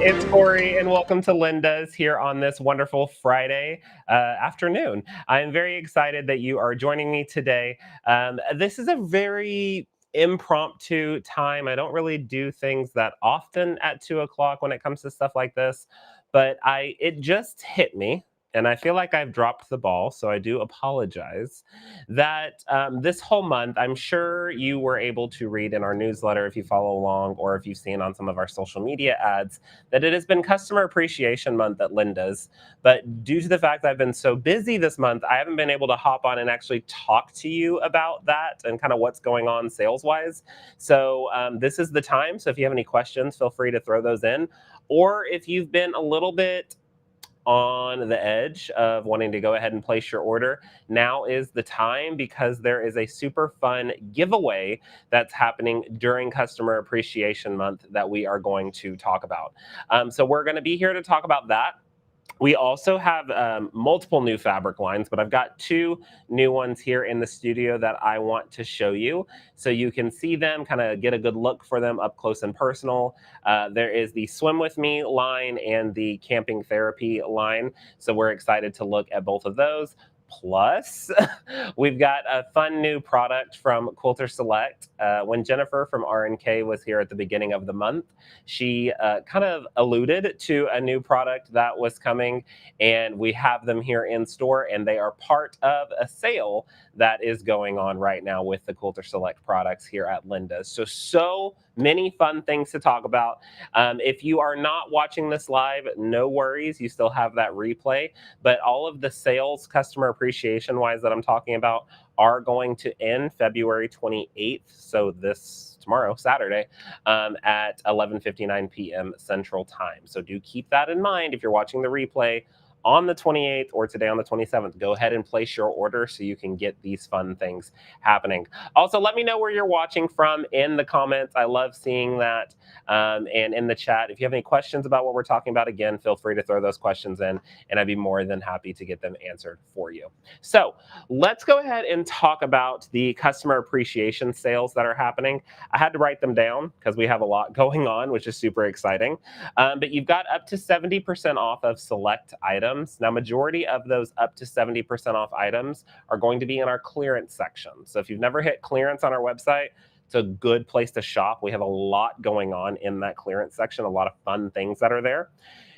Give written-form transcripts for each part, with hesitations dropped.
It's Corey, and welcome to Linda's here on this wonderful Friday afternoon. I'm very excited that you are joining me today. This is a very impromptu time. I don't really do things that often at 2 o'clock when it comes to stuff like this, but it just hit me. And I feel like I've dropped the ball, so I do apologize. That this whole month, I'm sure you were able to read in our newsletter if you follow along, or if you've seen on some of our social media ads, that it has been Customer Appreciation Month at Linda's. But due to the fact that I've been so busy this month, I haven't been able to hop on and actually talk to you about that and kind of what's going on sales wise. So this is the time. So if you have any questions, feel free to throw those in. Or if you've been a little bit on the edge of wanting to go ahead and place your order, now is the time, because there is a super fun giveaway that's happening during Customer Appreciation Month that we are going to talk about. So we're going to be here to talk about that. We also have multiple new fabric lines, but I've got two new ones here in the studio that I want to show you so you can see them, kind of get a good look for them up close and personal. There is the Swim With Me line and the Camping Therapy line. So we're excited to look at both of those. Plus, we've got a fun new product from Quilter Select. When Jennifer from R&K was here at the beginning of the month, she kind of alluded to a new product that was coming, and we have them here in store, and they are part of a sale that is going on right now with the Quilter Select products here at Linda's. So many fun things to talk about. If you are not watching this live, no worries. You still have that replay. But all of the sales, customer appreciation wise, that I'm talking about are going to end February 28th. So tomorrow, Saturday, at 11:59 p.m. Central Time. So do keep that in mind if you're watching the replay on the 28th or today on the 27th. Go ahead and place your order so you can get these fun things happening. Also, let me know where you're watching from in the comments. I love seeing that. And in the chat, if you have any questions about what we're talking about, again, feel free to throw those questions in, and I'd be more than happy to get them answered for you. So let's go ahead and talk about the customer appreciation sales that are happening. I had to write them down because we have a lot going on, which is super exciting. But you've got up to 70% off of select items. Now, majority of those up to 70% off items are going to be in our clearance section. So if you've never hit clearance on our website, it's a good place to shop. We have a lot going on in that clearance section, a lot of fun things that are there.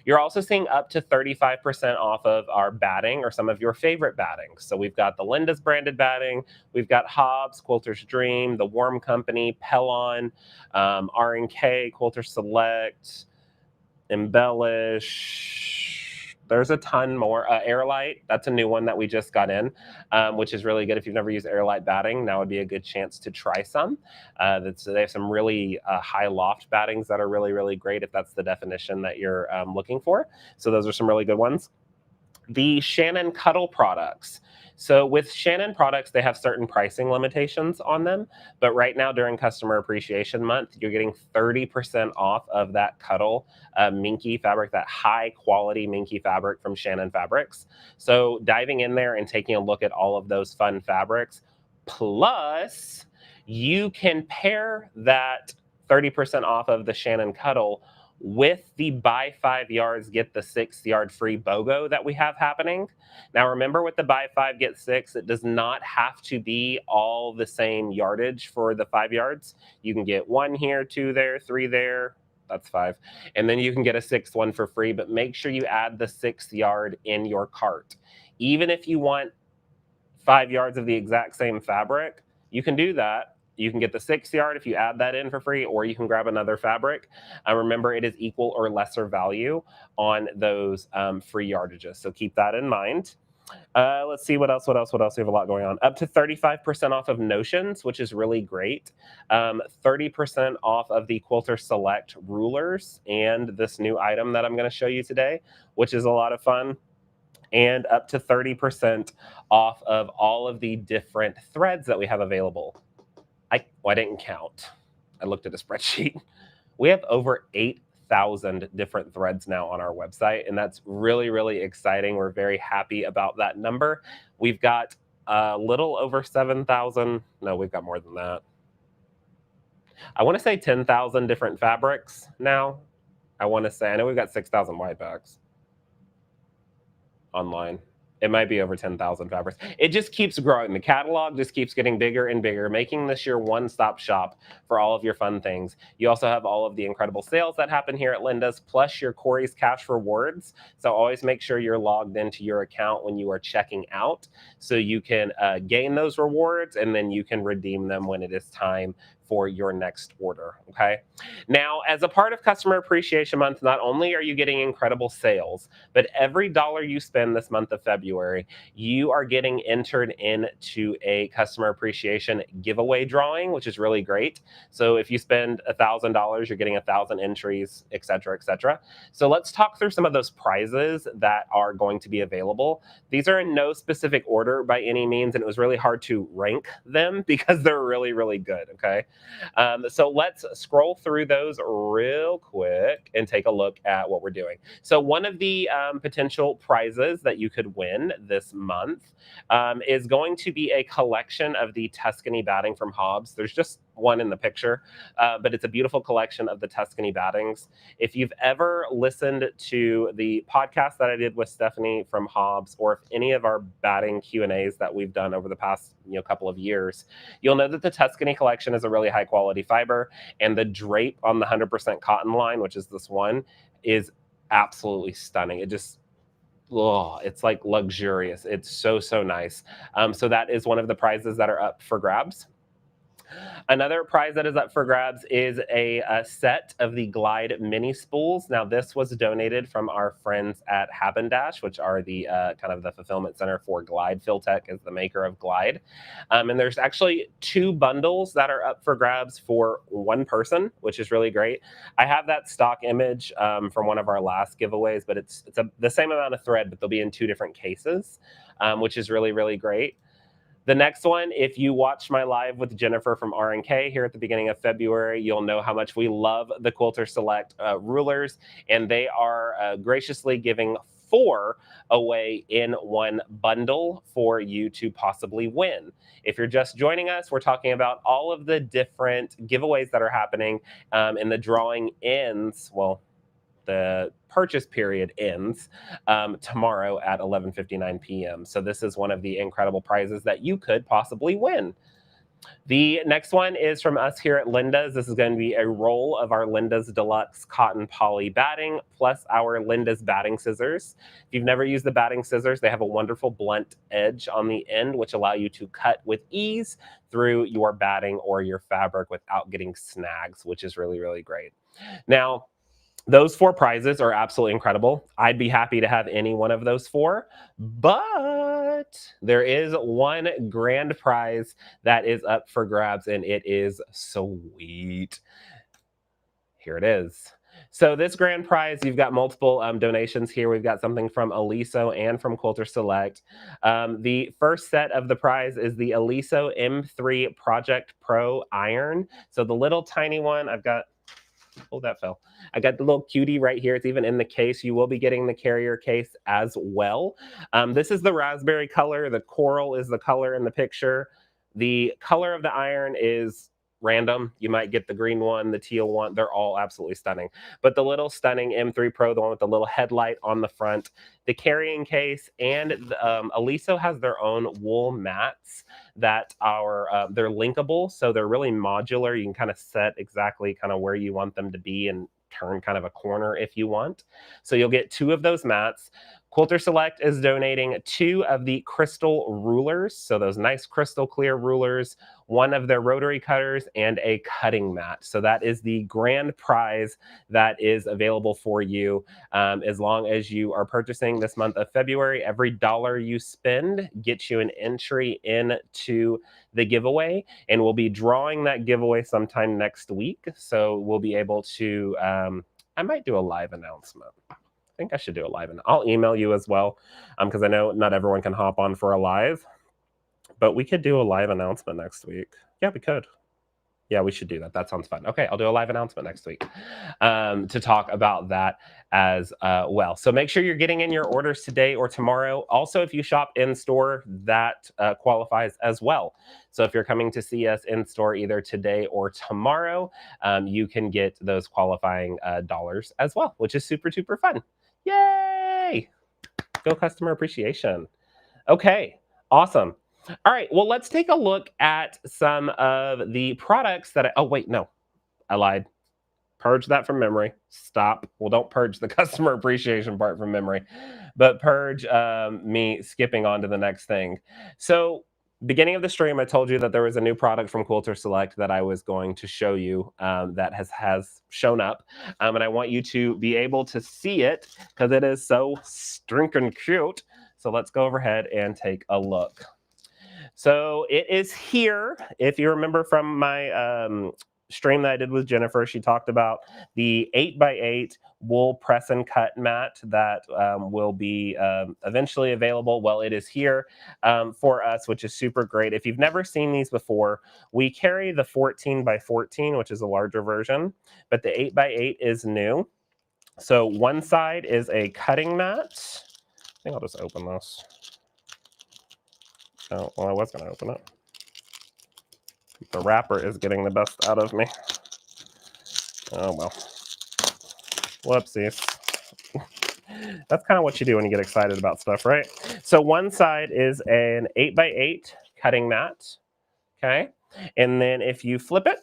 You're also seeing up to 35% off of our batting, or some of your favorite battings. So we've got the Linda's branded batting, we've got Hobbs, Quilter's Dream, The Warm Company, Pellon, R&K, Quilter Select, Embellish. There's a ton more. Airlight, that's a new one that we just got in, which is really good. If you've never used Airlight batting, now would be a good chance to try some. They have some really high loft battings that are really, really great if that's the definition that you're looking for. So those are some really good ones. The Shannon Cuddle products. So with Shannon products, they have certain pricing limitations on them. But right now during Customer Appreciation Month, you're getting 30% off of that Cuddle minky fabric, that high quality minky fabric from Shannon Fabrics. So diving in there and taking a look at all of those fun fabrics. Plus, you can pair that 30% off of the Shannon Cuddle with the buy 5 yards, get the 6th yard free BOGO that we have happening. Now, remember, with the buy 5, get 6, it does not have to be all the same yardage for the 5 yards. You can get 1 here, 2 there, 3 there. That's 5. And then you can get a 6th one for free, but make sure you add the 6th yard in your cart. Even if you want 5 yards of the exact same fabric, you can do that. You can get the 6th yard if you add that in for free, or you can grab another fabric. Remember, it is equal or lesser value on those free yardages. So keep that in mind. Let's see what else. We have a lot going on. Up to 35% off of Notions, which is really great. 30% off of the Quilter Select rulers and this new item that I'm going to show you today, which is a lot of fun. And up to 30% off of all of the different threads that we have available. I didn't count. I looked at a spreadsheet. We have over 8,000 different threads now on our website, and that's really, really exciting. We're very happy about that number. We've got a little over 7,000. No, we've got more than that. I want to say 10,000 different fabrics now. I want to say, I know we've got 6,000 wide backs online. It might be over 10,000 fabrics. It just keeps growing. The catalog just keeps getting bigger and bigger, making this your one-stop shop for all of your fun things. You also have all of the incredible sales that happen here at Linda's, plus your Corey's Cash Rewards. So always make sure you're logged into your account when you are checking out, so you can gain those rewards, and then you can redeem them when it is time for your next order. Okay. Now, as a part of Customer Appreciation Month, not only are you getting incredible sales, but every dollar you spend this month of February, you are getting entered into a customer appreciation giveaway drawing, which is really great. So if you spend $1,000, you're getting 1,000 entries, et cetera, et cetera. So let's talk through some of those prizes that are going to be available. These are in no specific order by any means, and it was really hard to rank them because they're really, really good. Okay. So let's scroll through those real quick and take a look at what we're doing. So one of the potential prizes that you could win this month is going to be a collection of the Tuscany batting from Hobbs. There's just one in the picture, but it's a beautiful collection of the Tuscany battings. If you've ever listened to the podcast that I did with Stephanie from Hobbs, or if any of our batting Q&As that we've done over the past couple of years, you'll know that the Tuscany collection is a really high quality fiber, and the drape on the 100% cotton line, which is this one, is absolutely stunning. It just, oh, it's like luxurious. It's so, so nice. So that is one of the prizes that are up for grabs. Another prize that is up for grabs is a set of the Glide mini spools. Now, this was donated from our friends at Habendash, which are the kind of the fulfillment center for Glide. Philtech is the maker of Glide. And there's actually 2 bundles that are up for grabs for one person, which is really great. I have that stock image from one of our last giveaways, but it's the same amount of thread, but they'll be in 2 different cases, which is really, really great. The next one, if you watched my live with Jennifer from R&K here at the beginning of February, you'll know how much we love the Quilter Select rulers, and they are graciously giving 4 away in one bundle for you to possibly win. If you're just joining us, we're talking about all of the different giveaways that are happening, and the drawing ends, well, the purchase period ends tomorrow at 11:59 p.m. So this is one of the incredible prizes that you could possibly win. The next one is from us here at Linda's. This is going to be a roll of our Linda's Deluxe Cotton Poly batting, plus our Linda's batting scissors. If you've never used the batting scissors, they have a wonderful blunt edge on the end, which allow you to cut with ease through your batting or your fabric without getting snags, which is really, really great. Now, those 4 prizes are absolutely incredible. I'd be happy to have any one of those 4, but there is one grand prize that is up for grabs, and it is sweet. Here it is. So this grand prize, you've got multiple donations here. We've got something from Aliso and from Quilter Select. The first set of the prize is the Aliso M3 Project Pro iron. So the little tiny one, I've got, oh, that fell. I got the little cutie right here. It's even in the case. You will be getting the carrier case as well. This is the raspberry color. The coral is the color in the picture. The color of the iron is random. You might get the green one, the teal one. They're all absolutely stunning. But the little stunning M3 Pro, the one with the little headlight on the front, the carrying case, and Aliso has their own wool mats that are, they're linkable. So they're really modular. You can kind of set exactly kind of where you want them to be and turn kind of a corner if you want. So you'll get 2 of those mats. Quilter Select is donating 2 of the crystal rulers, so those nice crystal clear rulers, 1 of their rotary cutters, and a cutting mat. So that is the grand prize that is available for you. As long as you are purchasing this month of February, every dollar you spend gets you an entry into the giveaway, and we'll be drawing that giveaway sometime next week. So we'll be able to, I might do a live announcement. I think I should do a live, and I'll email you as well, because I know not everyone can hop on for a live, but we could do a live announcement next week. Yeah, we could. Yeah, we should do that. That sounds fun. Okay, I'll do a live announcement next week to talk about that as well. So make sure you're getting in your orders today or tomorrow. Also, if you shop in store, that qualifies as well. So if you're coming to see us in store either today or tomorrow, you can get those qualifying dollars as well, which is super, super fun. Yay! Go customer appreciation. Okay, awesome. All right, well, let's take a look at some of the products that oh, wait, no, I lied. Purge that from memory. Stop. Well, don't purge the customer appreciation part from memory, but purge me skipping on to the next thing. So, beginning of the stream, I told you that there was a new product from Quilter Select that I was going to show you that has shown up, and I want you to be able to see it because it is so stinking cute. So let's go overhead and take a look. So it is here. If you remember from my stream that I did with Jennifer, she talked about the 8x8 wool press and cut mat that will be eventually available. Well, it is here for us, which is super great. If you've never seen these before, we carry the 14x14, which is a larger version, but the 8x8 is new. So one side is a cutting mat. I think I'll just open this. Oh, well, I was going to open it. The wrapper is getting the best out of me. Oh, well. Whoopsies. That's kind of what you do when you get excited about stuff, right? So one side is an 8x8 cutting mat. Okay. And then if you flip it,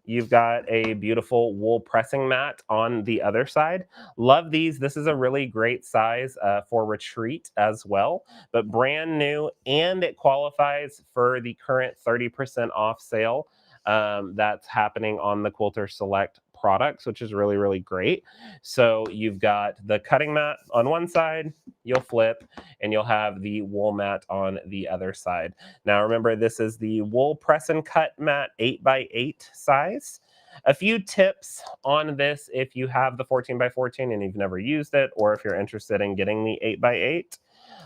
you've got a beautiful wool pressing mat on the other side. Love these. This is a really great size for retreat as well, but brand new, and it qualifies for the current 30% off sale that's happening on the Quilter Select products, which is really, really great. So you've got the cutting mat on one side, you'll flip, and you'll have the wool mat on the other side. Now remember, this is the wool press and cut mat 8x8 size. A few tips on this if you have the 14x14 and you've never used it, or if you're interested in getting the 8x8.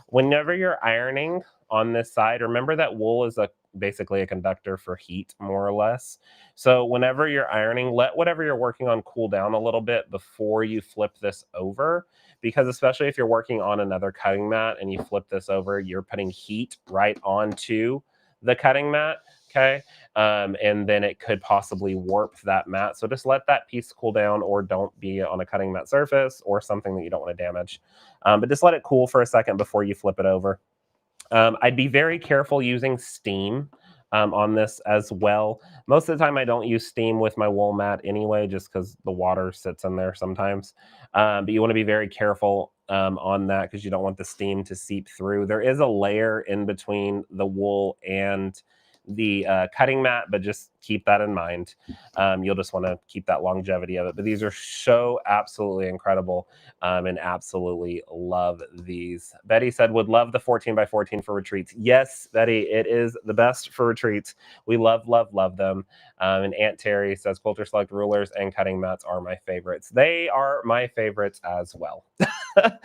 Whenever you're ironing on this side, remember that wool is basically a conductor for heat, more or less. So whenever you're ironing, let whatever you're working on cool down a little bit before you flip this over, because especially if you're working on another cutting mat and you flip this over, you're putting heat right onto the cutting mat. Okay. And then it could possibly warp that mat. So just let that piece cool down, or don't be on a cutting mat surface or something that you don't want to damage. But just let it cool for a second before you flip it over. I'd be very careful using steam on this as well. Most of the time I don't use steam with my wool mat anyway, just because the water sits in there sometimes. But you want to be very careful on that because you don't want the steam to seep through. There is a layer in between the wool and the cutting mat, but just keep that in mind. You'll just want to keep that longevity of it. But these are so absolutely incredible, and absolutely love these. Betty said, would love the 14x14 for retreats. Yes, Betty, it is the best for retreats. We love, love, love them. And Aunt Terry says, Quilter Select rulers and cutting mats are my favorites. They are my favorites as well.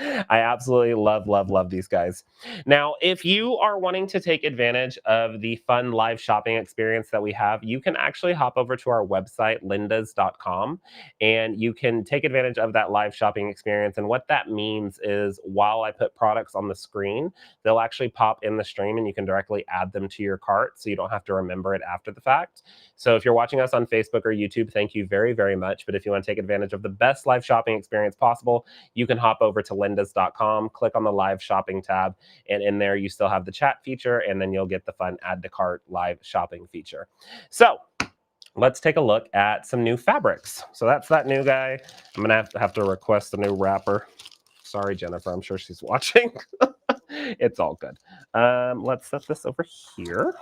I absolutely love, love, love these guys. Now, if you are wanting to take advantage of the fun live shopping experience that we have, you can actually hop over to our website, lindas.com, and you can take advantage of that live shopping experience. And what that means is while I put products on the screen, they'll actually pop in the stream and you can directly add them to your cart, so you don't have to remember it after the fact. So if you're watching us on Facebook or YouTube, thank you very, very much. But if you want to take advantage of the best live shopping experience possible, you can hop over to lindas.com, click on the live shopping tab, and in there you still have the chat feature, and then you'll get the fun add to cart live shopping feature. So let's take a look at some new fabrics. So that's that new guy. I'm gonna have to request a new wrapper. Sorry, Jennifer, I'm sure she's watching. It's all good. Let's set this over here.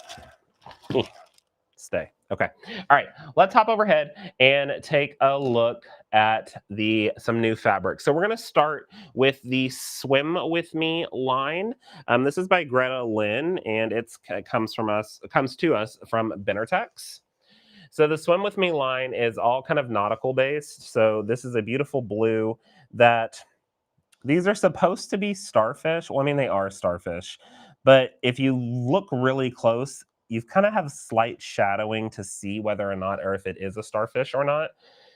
Stay. Okay. All right. Let's hop overhead and take a look at some new fabric. So we're going to start with the Swim With Me line. This is by Greta Lynn, and it comes to us from Benartex. So the Swim With Me line is all kind of nautical based. So this is a beautiful blue that these are supposed to be starfish. Well, I mean, they are starfish, but if you look really close, you kind of have slight shadowing to see whether or not, or if it is a starfish or not.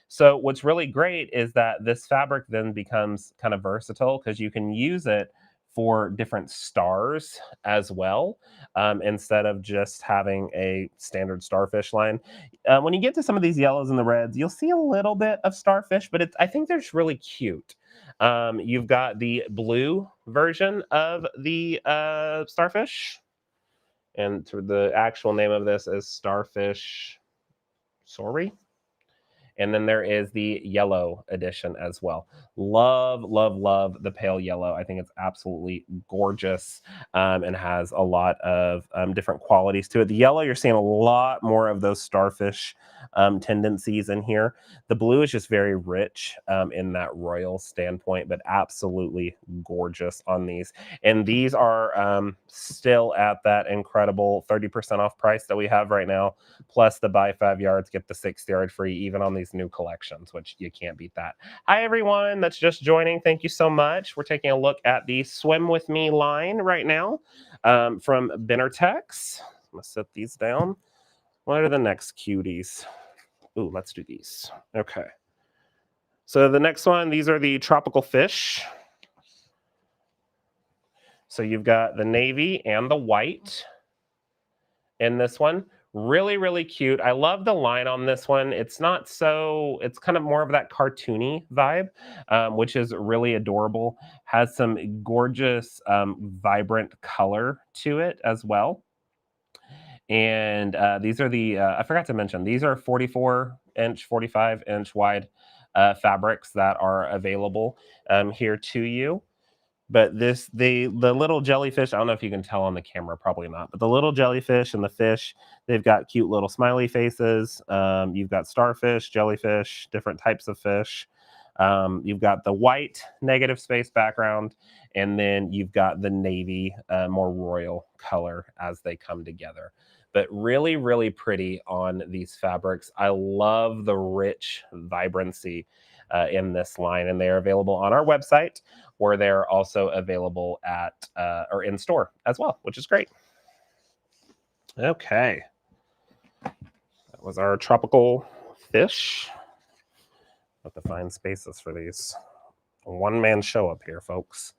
So what's really great is that this fabric then becomes kind of versatile because you can use it for different stars as well, instead of just having a standard starfish line. When you get to some of these yellows and the reds, you'll see a little bit of starfish, but I think they're just really cute. You've got the blue version of the starfish, and the actual name of this is starfish. Sorry. And then there is the yellow edition as well. Love, love, love the pale yellow. I think it's absolutely gorgeous, and has a lot of different qualities to it. The yellow, you're seeing a lot more of those starfish tendencies in here. The blue is just very rich in that royal standpoint, but absolutely gorgeous on these. And these are still at that incredible 30% off price that we have right now, plus the buy 5 yards, get the 6th yard free, even on these new collections, which you can't beat that. Hi, everyone that's just joining. Thank you so much. We're taking a look at the Swim With Me line right now from Benartex. I'm going to set these down. What are the next cuties? Ooh, let's do these. Okay. So the next one, these are the tropical fish. So you've got the navy and the white in this one. Really, really cute. I love the line on this one. It's not so, it's kind of more of that cartoony vibe, which is really adorable. Has some gorgeous, vibrant color to it as well. And these are the, I forgot to mention, these are 44-inch, 45-inch wide fabrics that are available here to you. But the little jellyfish, I don't know if you can tell on the camera, probably not, but the little jellyfish and the fish, they've got cute little smiley faces. You've got starfish, jellyfish, different types of fish. You've got the white negative space background, and then you've got the navy, more royal color as they come together. But really, really pretty on these fabrics. I love the rich vibrancy in this line, and they are available on our website, or they're also available at or in store as well, which is great. Okay, that was our tropical fish. Have to find spaces for these. One-man show up here, folks.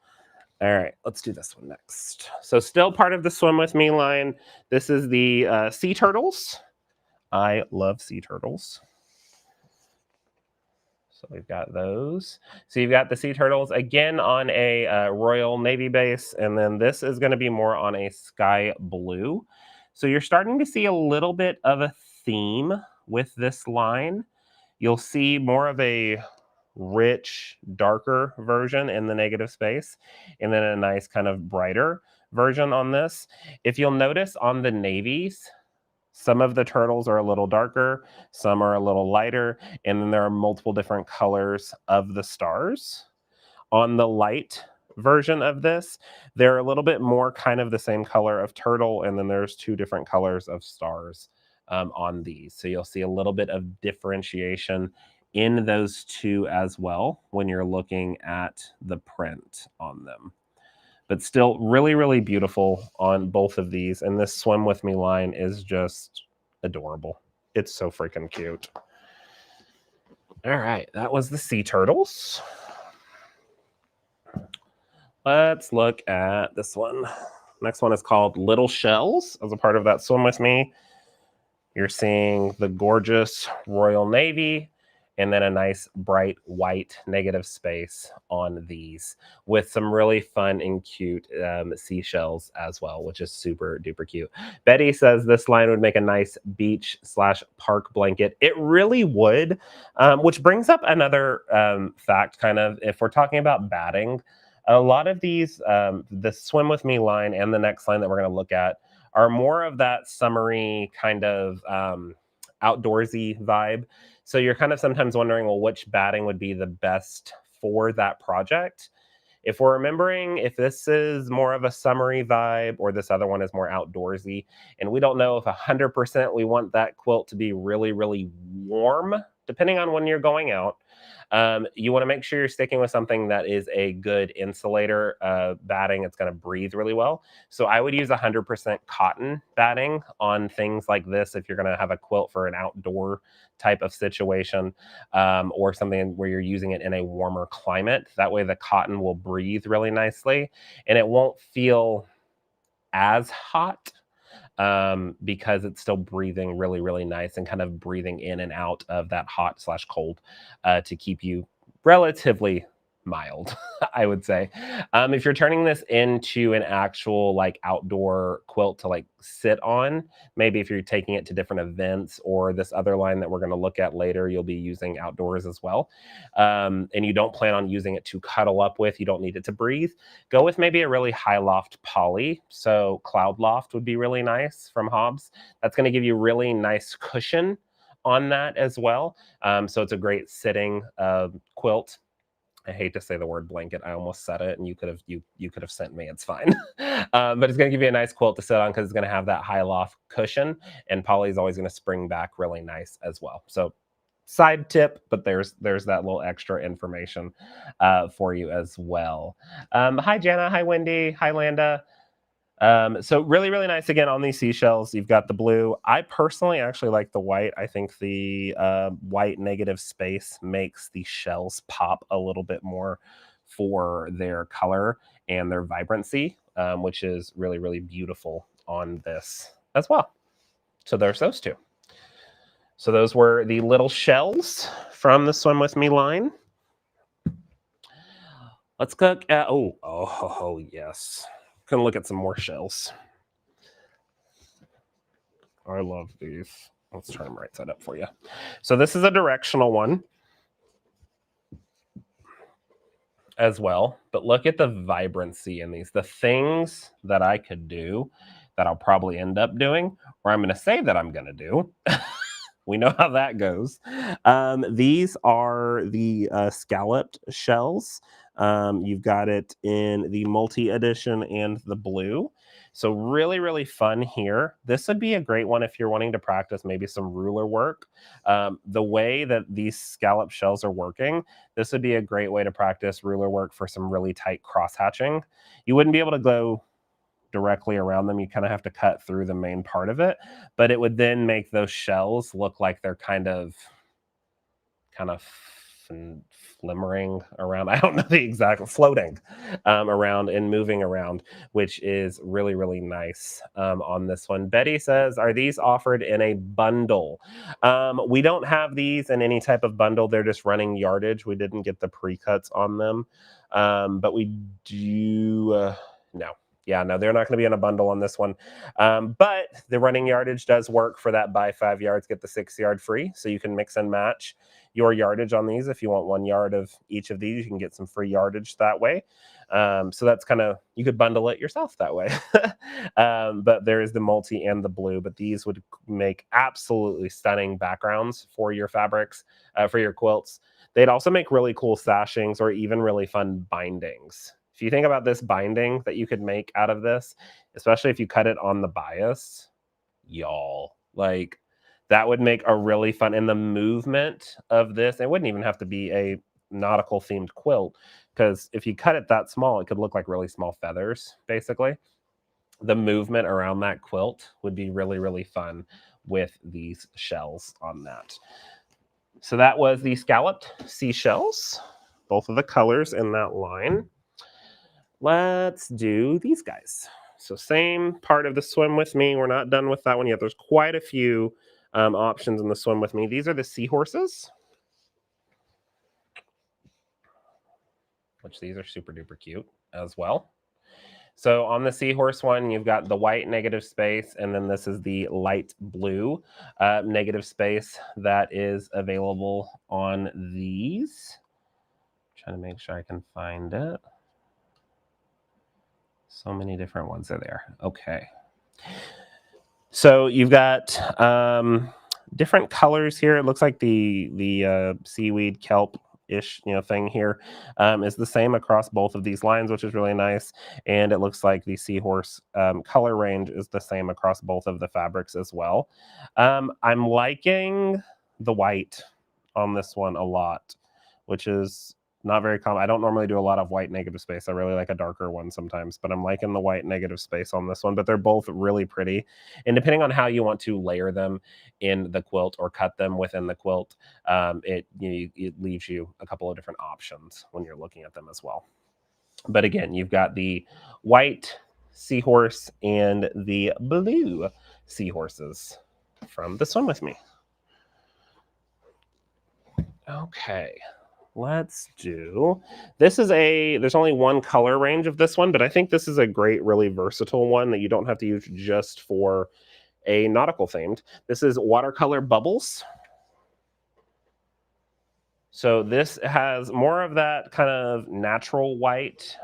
All right, let's do this one next. So still part of the Swim With Me line. This is the sea turtles. I love sea turtles. So we've got those. So you've got the sea turtles again on a Royal Navy base, and then this is going to be more on a sky blue. So you're starting to see a little bit of a theme with this line. You'll see more of a rich, darker version in the negative space, and then a nice kind of brighter version on this. If you'll notice on the navies, some of the turtles are a little darker, some are a little lighter, and then there are multiple different colors of the stars. On the light version of this, they're a little bit more kind of the same color of turtle, and then there's 2 different colors of stars on these. So you'll see a little bit of differentiation in those 2 as well when you're looking at the print on them. But still really, really beautiful on both of these. And this Swim With Me line is just adorable. It's so freaking cute. All right, that was the sea turtles. Let's look at this one. Next one is called Little Shells. As a part of that Swim With Me, you're seeing the gorgeous Royal Navy, and then a nice bright white negative space on these, with some really fun and cute seashells as well, which is super duper cute. Betty says this line would make a nice beach/park blanket. It really would, which brings up another fact, kind of, if we're talking about batting, a lot of these, the Swim With Me line and the next line that we're going to look at, are more of that summery kind of outdoorsy vibe. So you're kind of sometimes wondering, well, which batting would be the best for that project? If we're remembering, if this is more of a summery vibe or this other one is more outdoorsy, and we don't know if 100% we want that quilt to be really, really warm depending on when you're going out, you want to make sure you're sticking with something that is a good insulator batting. It's going to breathe really well. So I would use 100% cotton batting on things like this if you're going to have a quilt for an outdoor type of situation, or something where you're using it in a warmer climate. That way the cotton will breathe really nicely and it won't feel as hot, because it's still breathing really, really nice and kind of breathing in and out of that hot slash cold, to keep you relatively mild, I would say. If you're turning this into an actual like outdoor quilt to like sit on, maybe if you're taking it to different events or this other line that we're going to look at later, you'll be using outdoors as well. And you don't plan on using it to cuddle up with, you don't need it to breathe, go with maybe a really high loft poly. So Cloud Loft would be really nice from Hobbs. That's going to give you really nice cushion on that as well. So it's a great sitting quilt. I hate to say the word blanket. I almost said it, and you could have sent me. It's fine, but it's going to give you a nice quilt to sit on because it's going to have that high loft cushion, and poly is always going to spring back really nice as well. So side tip, but there's that little extra information for you as well. Hi Jana, hi Wendy, hi Landa. So really, really nice again on these seashells. You've got the blue. I personally actually like the white. I think the white negative space makes the shells pop a little bit more for their color and their vibrancy, which is really, really beautiful on this as well. So there's those two. So those were the little shells from the Swim With Me line. Let's cook. Oh, yes. Gonna look at some more shells. I love these. Let's turn them right side up for you. So this is a directional one as well, but look at the vibrancy in these. The things that I could do that I'll probably end up doing, or I'm going to say that I'm going to do. We know how that goes. These are the scalloped shells. You've got it in the multi edition and the blue. So really, really fun here. This would be a great one if you're wanting to practice maybe some ruler work. The way that these scallop shells are working, this would be a great way to practice ruler work for some really tight cross hatching. You wouldn't be able to go directly around them. You kind of have to cut through the main part of it, but it would then make those shells look like they're kind of flimmering around. I don't know the exact floating around and moving around, which is really, really nice on this one. Betty says, are these offered in a bundle? We don't have these in any type of bundle. They're just running yardage. We didn't get the pre-cuts on them, but we do, no. Yeah, no, they're not going to be in a bundle on this one. But the running yardage does work for that buy 5 yards, get the 6 yard free. So you can mix and match your yardage on these. If you want 1 yard of each of these, you can get some free yardage that way. So that's kind of, you could bundle it yourself that way. But there is the multi and the blue, but these would make absolutely stunning backgrounds for your fabrics, for your quilts. They'd also make really cool sashings or even really fun bindings. If you think about this binding that you could make out of this, especially if you cut it on the bias, y'all, like that would make a really fun, and the movement of this, it wouldn't even have to be a nautical themed quilt, because if you cut it that small, it could look like really small feathers, basically. The movement around that quilt would be really, really fun with these shells on that. So that was the scalloped seashells, both of the colors in that line. Let's do these guys. So same part of the Swim With Me. We're not done with that one yet. There's quite a few options in the Swim With Me. These are the seahorses, which these are super duper cute as well. So on the seahorse one, you've got the white negative space, and then this is the light blue negative space that is available on these. I'm trying to make sure I can find it. So many different ones are there. Okay. So you've got different colors here. It looks like the seaweed kelp-ish thing here is the same across both of these lines, which is really nice. And it looks like the seahorse color range is the same across both of the fabrics as well. I'm liking the white on this one a lot, which is not very common. I don't normally do a lot of white negative space. I really like a darker one sometimes, but I'm liking the white negative space on this one. But they're both really pretty. And depending on how you want to layer them in the quilt or cut them within the quilt, it leaves you a couple of different options when you're looking at them as well. But again, you've got the white seahorse and the blue seahorses from the Swim With Me. Okay, let's do, there's only one color range of this one, but I think this is a great, really versatile one that you don't have to use just for a nautical themed. This is watercolor bubbles. So this has more of that kind of natural white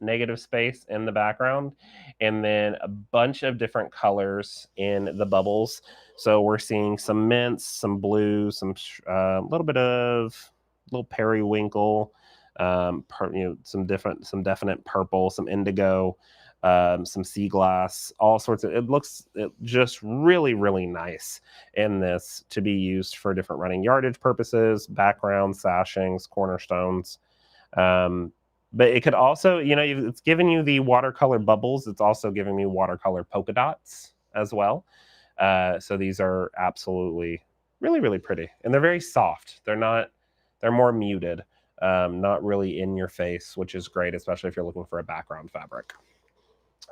negative space in the background, and then a bunch of different colors in the bubbles. So we're seeing some mints, some blue, some little bit of little periwinkle, some definite purple, some indigo, some sea glass, all sorts of. It just really, really nice in this to be used for different running yardage purposes, background, sashings, cornerstones. But it could also, it's giving you the watercolor bubbles. It's also giving me watercolor polka dots as well. So these are absolutely really, really pretty. And they're very soft. They're more muted, not really in your face, which is great, especially if you're looking for a background fabric.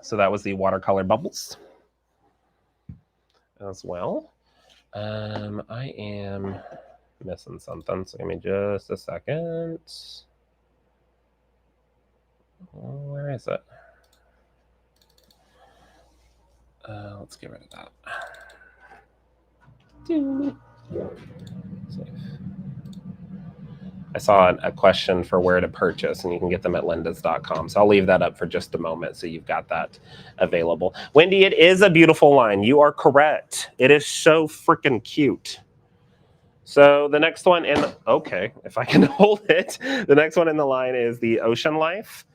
So that was the watercolor bubbles as well. I am missing something, so give me just a second. Where is it? Let's get rid of that. Save. I saw a question for where to purchase, and you can get them at lindas.com. So I'll leave that up for just a moment so you've got that available. Wendy, it is a beautiful line. You are correct. It is so freaking cute. So the next one okay, if I can hold it, the next one in the line is the Ocean Life.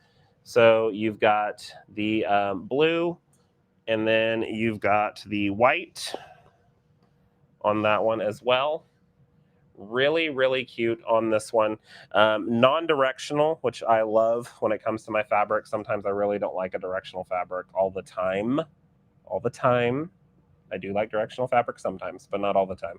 So you've got the blue, and then you've got the white on that one as well. Really, really cute on this one. Non-directional, which I love when it comes to my fabric. Sometimes I really don't like a directional fabric all the time. I do like directional fabric sometimes, but not all the time.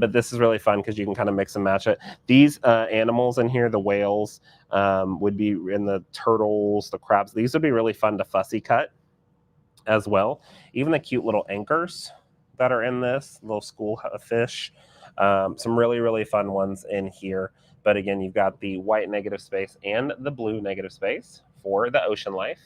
But this is really fun because you can kind of mix and match it. These animals in here, the whales, would be in the turtles, the crabs. These would be really fun to fussy cut as well. Even the cute little anchors that are in this, little school fish. Some really, really fun ones in here. But again, you've got the white negative space and the blue negative space for the Ocean Life.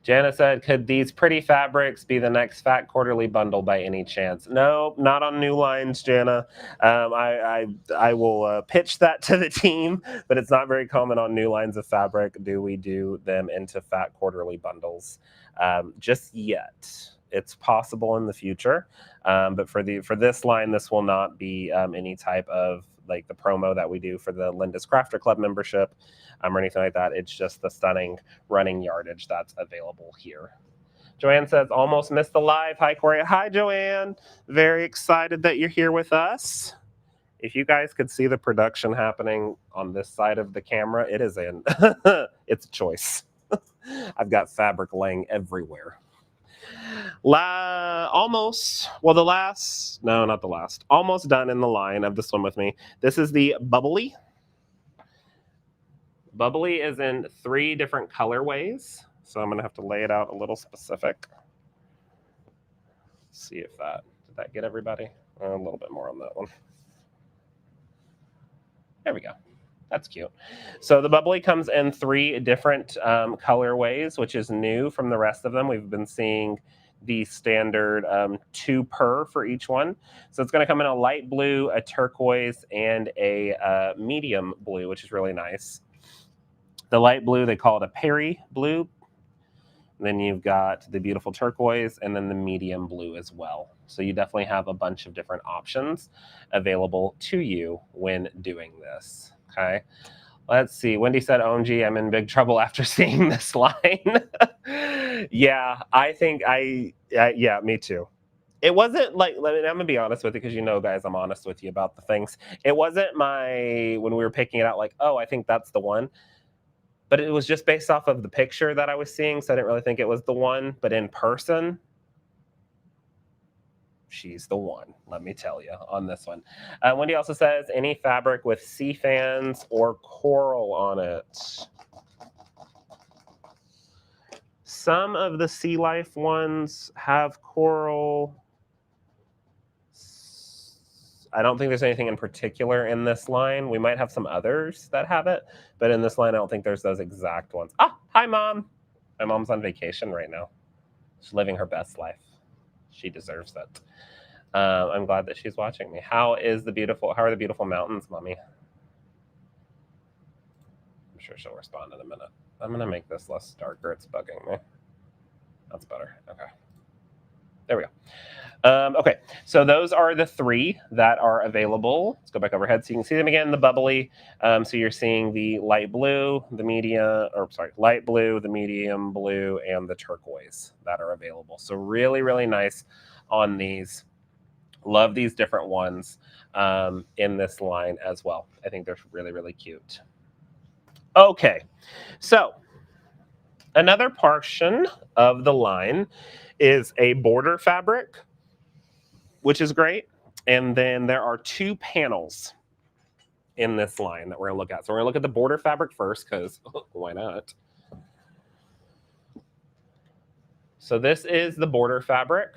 Jana said, could these pretty fabrics be the next Fat Quarterly bundle by any chance? No, not on new lines, Jana. I will pitch that to the team, but it's not very common on new lines of fabric. Do we do them into Fat Quarterly bundles just yet? It's possible in the future, but for this line, this will not be any type of like the promo that we do for the Linda's Crafter Club membership or anything like that. It's just the stunning running yardage that's available here. Joanne says, almost missed the live. Hi, Corey. Hi, Joanne. Very excited that you're here with us. If you guys could see the production happening on this side of the camera, it is it's a choice. I've got fabric laying everywhere. Almost done in the line of the Swim With Me. This is the Bubbly. Bubbly is in 3 different colorways, so I'm going to have to lay it out a little specific. Let's see if did that get everybody? A little bit more on that one. There we go. That's cute. So the Bubbly comes in 3 different colorways, which is new from the rest of them. We've been seeing the standard 2 per for each one. So it's going to come in a light blue, a turquoise, and a medium blue, which is really nice. The light blue, they call it a Perry blue. Then you've got the beautiful turquoise and then the medium blue as well. So you definitely have a bunch of different options available to you when doing this. Okay. Let's see. Wendy said, OMG, I'm in big trouble after seeing this line. Yeah, I think yeah, me too. It wasn't like, I'm gonna be honest with you because you know, guys, I'm honest with you about the things. It wasn't when we were picking it out, like, oh, I think that's the one. But it was just based off of the picture that I was seeing, so I didn't really think it was the one. But in person, she's the one, let me tell you, on this one. Wendy also says, any fabric with sea fans or coral on it. Some of the Sea Life ones have coral. I don't think there's anything in particular in this line. We might have some others that have it, but in this line, I don't think there's those exact ones. Ah, hi, Mom. My mom's on vacation right now. She's living her best life. She deserves it. I'm glad that she's watching me. How are the beautiful mountains, Mommy? I'm sure she'll respond in a minute. I'm going to make this less darker. It's bugging me. That's better. Okay. There we go. Okay, so those are the 3 that are available. Let's go back overhead so you can see them again. The bubbly. So you're seeing the light blue, light blue, the medium blue, and the turquoise that are available. So really, really nice on these. Love these different ones in this line as well. I think they're really, really cute. Okay, so another portion of the line is a border fabric, which is great. And then there are 2 panels in this line that we're going to look at. So we're going to look at the border fabric first because why not? So this is the border fabric.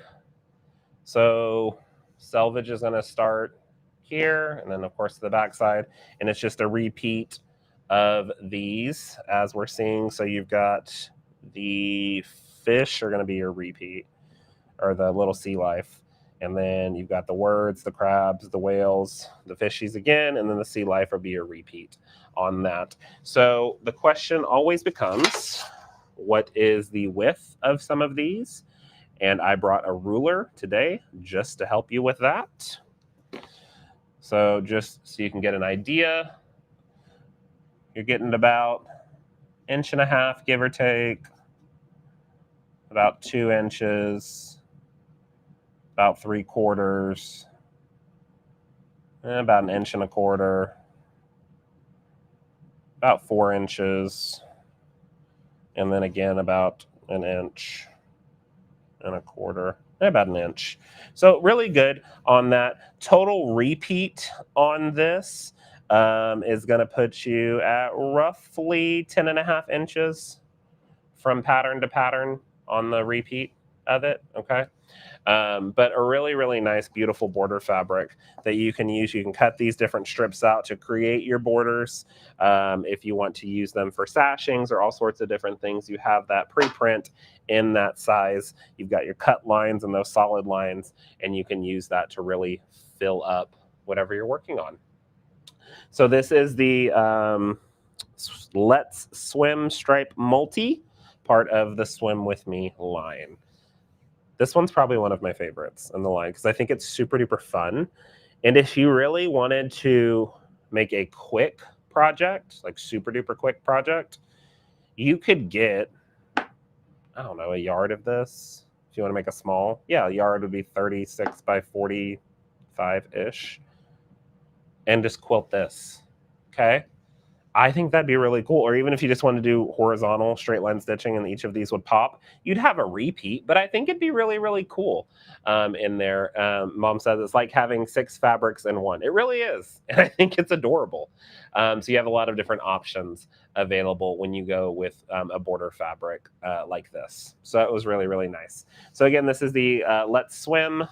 So selvage is going to start here, and then of course the back side, and it's just a repeat of these as we're seeing. So you've got the fish are going to be your repeat, or the little sea life. And then you've got the words, the crabs, the whales, the fishies again, and then the sea life will be a repeat on that. So the question always becomes, what is the width of some of these? And I brought a ruler today just to help you with that. So just so you can get an idea, you're getting about 1.5 inches, give or take, about 2 inches, about 3/4, about 1.25 inches, about 4 inches, and then again about 1.25 inches, about 1 inch. So really good on that. Total repeat on this is going to put you at roughly 10.5 inches from pattern to pattern on the repeat of it. Okay. But a really, really nice, beautiful border fabric that you can use. You can cut these different strips out to create your borders. If you want to use them for sashings or all sorts of different things, you have that pre-print in that size. You've got your cut lines and those solid lines, and you can use that to really fill up whatever you're working on. So this is the Let's Swim Stripe Multi, part of the Swim With Me line. This one's probably one of my favorites in the line because I think it's super duper fun. And if you really wanted to make a quick project, like super duper quick project, you could get, I don't know, a yard of this. If you want to make a small, a yard would be 36 by 45-ish. And just quilt this, okay? I think that'd be really cool. Or even if you just want to do horizontal straight line stitching and each of these would pop, you'd have a repeat, but I think it'd be really, really cool in there. Mom says it's like having 6 fabrics in one. It really is. And I think it's adorable. So you have a lot of different options available when you go with a border fabric like this. So it was really, really nice. So again, this is the Let's Swim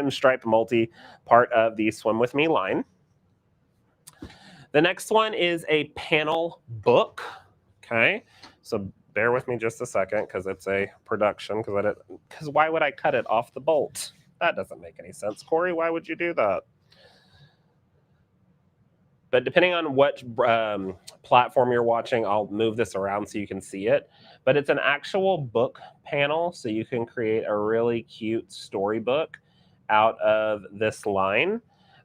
Stripe Multi, part of the Swim With Me line. The next one is a panel book. Okay, so bear with me just a second because it's a production. Because why would I cut it off the bolt? That doesn't make any sense. Corey, why would you do that? But depending on what platform you're watching, I'll move this around so you can see it. But it's an actual book panel, so you can create a really cute storybook out of this line.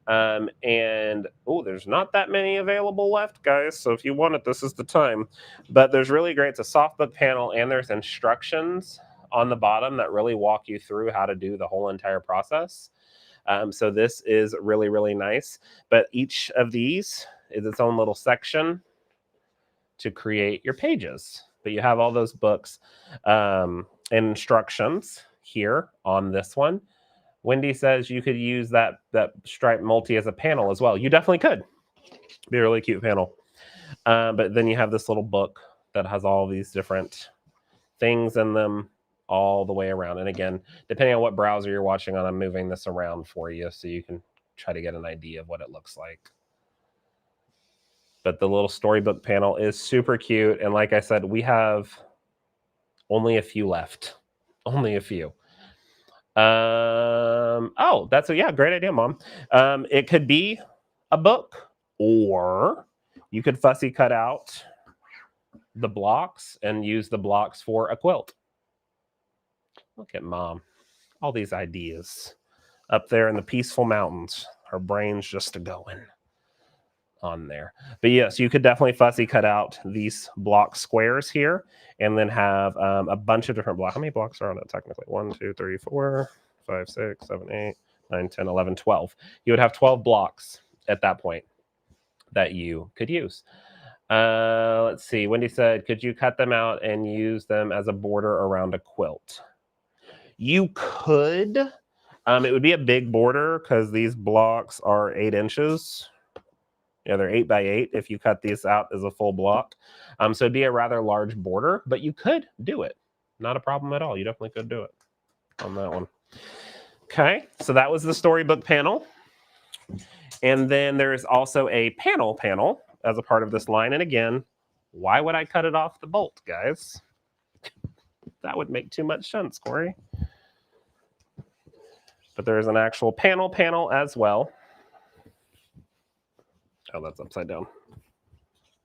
And there's not that many available left, guys. So if you want it, this is the time. But there's really great. It's a soft book panel, and there's instructions on the bottom that really walk you through how to do the whole entire process. So this is really, really nice. But each of these is its own little section to create your pages. But you have all those books and instructions here on this one. Wendy says you could use that striped multi as a panel as well. You definitely could. Be a really cute panel. But then you have this little book that has all these different things in them all the way around. And again, depending on what browser you're watching on, I'm moving this around for you so you can try to get an idea of what it looks like. But the little storybook panel is super cute. And like I said, we have only a few left. Only a few. Oh, that's great idea, Mom. It could be a book, or you could fussy cut out the blocks and use the blocks for a quilt. Look at Mom. All these ideas up there in the peaceful mountains. Her brain's just a going on there. But yes, you could definitely fussy cut out these block squares here and then have a bunch of different blocks. How many blocks are on it technically? 1, 2, 3, 4, 5, 6, 7, 8, 9, 10, 11, 12. You would have 12 blocks at that point that you could use. Let's see. Wendy said, could you cut them out and use them as a border around a quilt? You could. It would be a big border because these blocks are 8 inches. Yeah, they're 8 by 8 if you cut these out as a full block. So it'd be a rather large border, but you could do it. Not a problem at all. You definitely could do it on that one. Okay, so that was the storybook panel. And then there's also a panel as a part of this line. And again, why would I cut it off the bolt, guys? That would make too much sense, Corey. But there's an actual panel as well. Oh, that's upside down.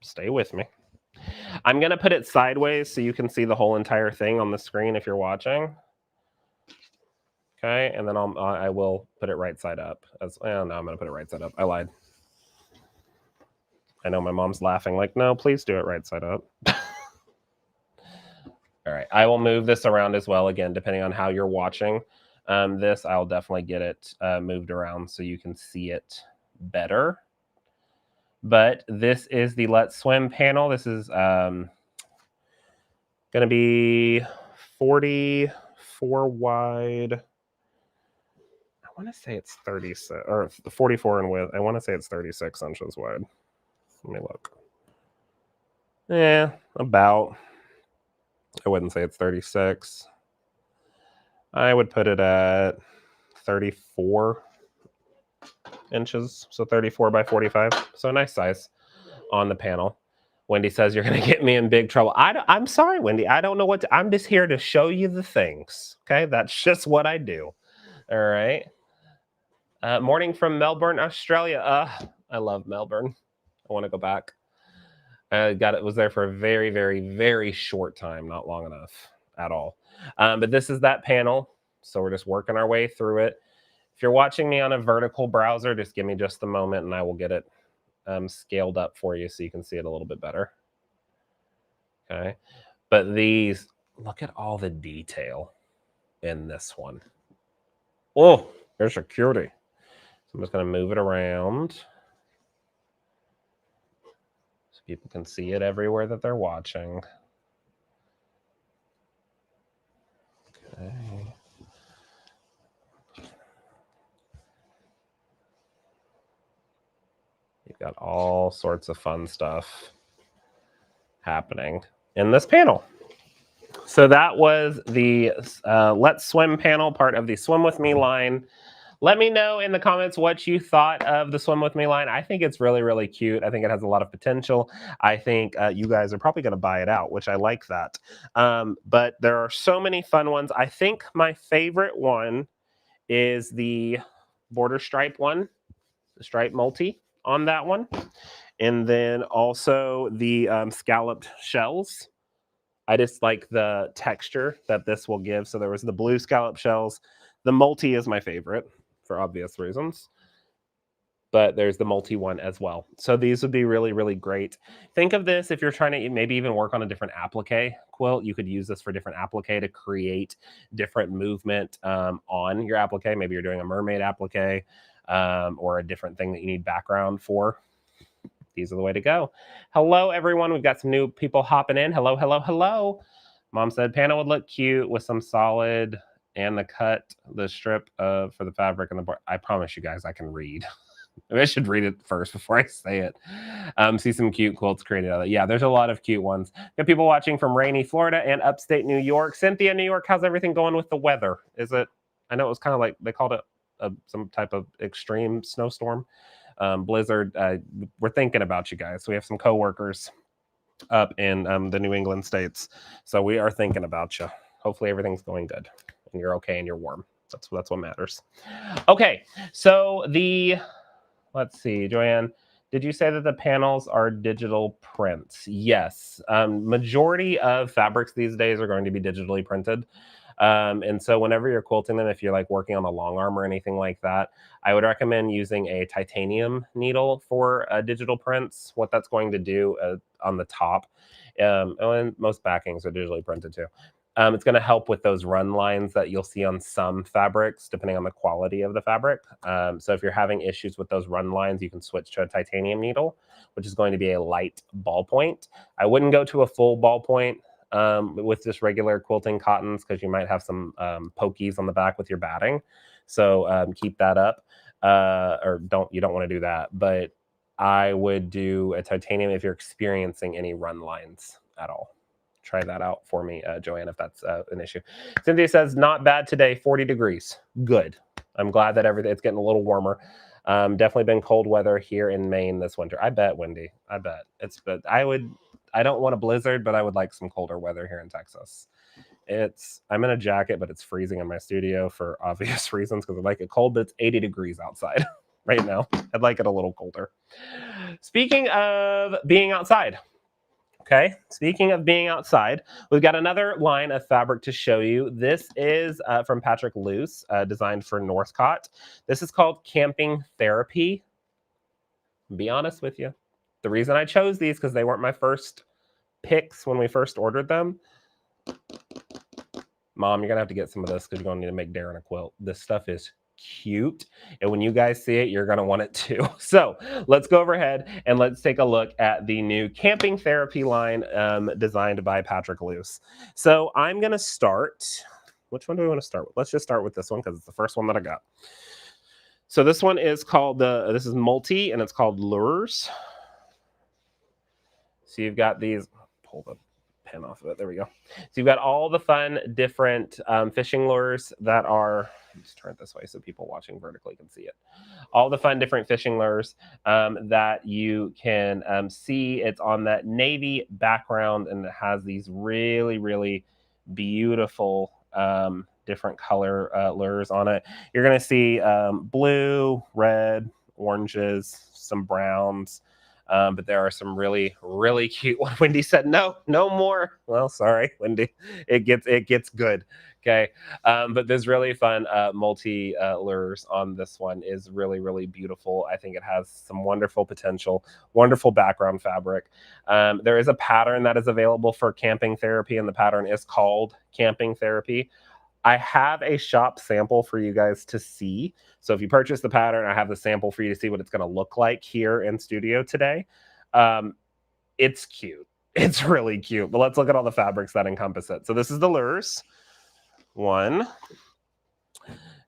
Stay with me. I'm going to put it sideways so you can see the whole entire thing on the screen if you're watching. Okay, and then I will put it right side up. No, I'm going to put it right side up. I lied. I know my mom's laughing like, no, please do it right side up. All right, I will move this around as well, again, depending on how you're watching this. I'll definitely get it moved around so you can see it better. But this is the Let's Swim panel. This is going to be 44 wide. I want to say it's 36, or 44 in width. I want to say it's 36 inches wide. Let me look. Yeah, about. I wouldn't say it's 36. I would put it at 34 inches, so 34 by 45. So a nice size on the panel. Wendy says you're going to get me in big trouble. I'm sorry, Wendy. I don't know what I'm just here to show you the things. Okay, that's just what I do. All right. Morning from Melbourne, Australia. I love Melbourne. I want to go back. Was there for a very, very, very short time, not long enough at all. But this is that panel. So we're just working our way through it. If you're watching me on a vertical browser, just give me just a moment and I will get it scaled up for you so you can see it a little bit better. Okay. But these, look at all the detail in this one. Oh, there's a cutie. So I'm just going to move it around so people can see it everywhere that they're watching. Okay. You've got all sorts of fun stuff happening in this panel. So that was the Let's Swim panel, part of the Swim With Me line. Let me know in the comments what you thought of the Swim With Me line. I think it's really, really cute. I think it has a lot of potential. I think you guys are probably going to buy it out, which I like that. But there are so many fun ones. I think my favorite one is the border stripe one, the stripe multi on that one. And then also the scalloped shells. I just like the texture that this will give. So there was the blue scallop shells. The multi is my favorite for obvious reasons. but there's the multi one as well. So these would be really, really great. Think of this if you're trying to maybe even work on a different applique quilt. You could use this for different applique to create different movement on your applique. Maybe you're doing a mermaid applique or a different thing that you need background for. These are the way to go. Hello, everyone. We've got some new people hopping in. Hello, hello, hello. Mom said panel would look cute with some solid and the strip for the fabric and the board. I promise you guys I can read. Maybe I should read it first before I say it. See some cute quilts created out of it. Yeah, there's a lot of cute ones. Got people watching from rainy Florida and upstate New York. Cynthia, New York, how's everything going with the weather? Is it, I know it was kind of like, they called it some type of extreme snowstorm. Blizzard, we're thinking about you guys. We have some coworkers up in the New England states, so we are thinking about you. Hopefully everything's going good and you're okay and you're warm. That's what matters. Okay, so let's see, Joanne, did you say that the panels are digital prints? Yes, majority of fabrics these days are going to be digitally printed. And so whenever you're quilting them, if you're like working on a long arm or anything like that, I would recommend using a titanium needle for digital prints. What that's going to do on the top, and most backings are digitally printed too. It's going to help with those run lines that you'll see on some fabrics, depending on the quality of the fabric. So if you're having issues with those run lines, you can switch to a titanium needle, which is going to be a light ballpoint. I wouldn't go to a full ballpoint with just regular quilting cottons because you might have some pokies on the back with your batting. So keep that up, or you don't want to do that. But I would do a titanium if you're experiencing any run lines at all. Try that out for me, Joanne, if that's an issue. Cynthia says, not bad today, 40 degrees. Good. I'm glad that it's getting a little warmer. Definitely been cold weather here in Maine this winter. I bet, Wendy. I bet. But I don't want a blizzard, but I would like some colder weather here in Texas. I'm in a jacket, but it's freezing in my studio for obvious reasons because I like it cold, but it's 80 degrees outside right now. I'd like it a little colder. Speaking of being outside, okay, speaking of being outside, we've got another line of fabric to show you. This is from Patrick Luce, designed for Northcott. This is called Camping Therapy. Be honest with you. The reason I chose these because they weren't my first picks when we first ordered them. Mom, you're going to have to get some of this because you're going to need to make Darren a quilt. This stuff is cute. And when you guys see it, you're going to want it too. So let's go overhead and let's take a look at the new Camping Therapy line designed by Patrick Luce. So I'm going to start. Which one do we want to start with? Let's just start with this one because it's the first one that I got. So this one is called this is multi and it's called Lures. So you've got these, pull the pen off of it. There we go. So you've got all the fun, different fishing lures that are, let's turn it this way so people watching vertically can see it. All the fun, different fishing lures that you can see. It's on that navy background and it has these really, really beautiful different color lures on it. You're going to see blue, red, oranges, some browns. But there are some really, really cute ones. Wendy said, no more. Well, sorry, Wendy. It gets good. Okay. But there's really fun multi lures on this one is really, really beautiful. I think it has some wonderful potential, wonderful background fabric. There is a pattern that is available for Camping Therapy, and the pattern is called Camping Therapy. I have a shop sample for you guys to see. So if you purchase the pattern, I have the sample for you to see what it's going to look like here in studio today. It's cute. It's really cute. But let's look at all the fabrics that encompass it. So this is the lures. One.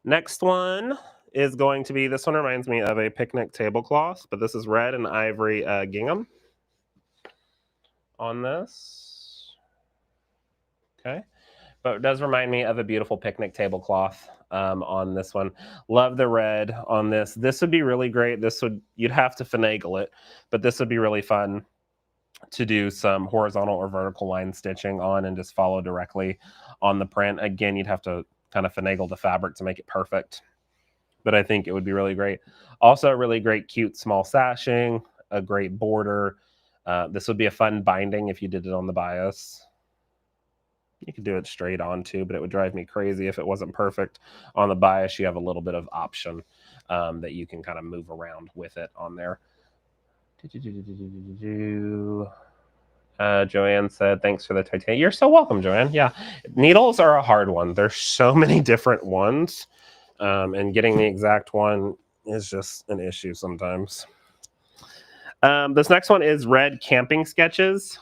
Next one is going to be, this one reminds me of a picnic tablecloth, but this is red and ivory gingham on this. Okay. But it does remind me of a beautiful picnic tablecloth on this one. Love the red on this. This would be really great. You'd have to finagle it, but this would be really fun to do some horizontal or vertical line stitching on and just follow directly on the print. Again, you'd have to kind of finagle the fabric to make it perfect, but I think it would be really great. Also, a really great, cute, small sashing, a great border. This would be a fun binding if you did it on the bias. You could do it straight on too, but it would drive me crazy if it wasn't perfect on the bias. You have a little bit of option. that you can kind of move around with it on there. Joanne said, thanks for the titanium. You're so welcome, Joanne. Yeah, needles are a hard one. There's so many different ones, and getting the exact one is just an issue sometimes. This next one is red camping sketches.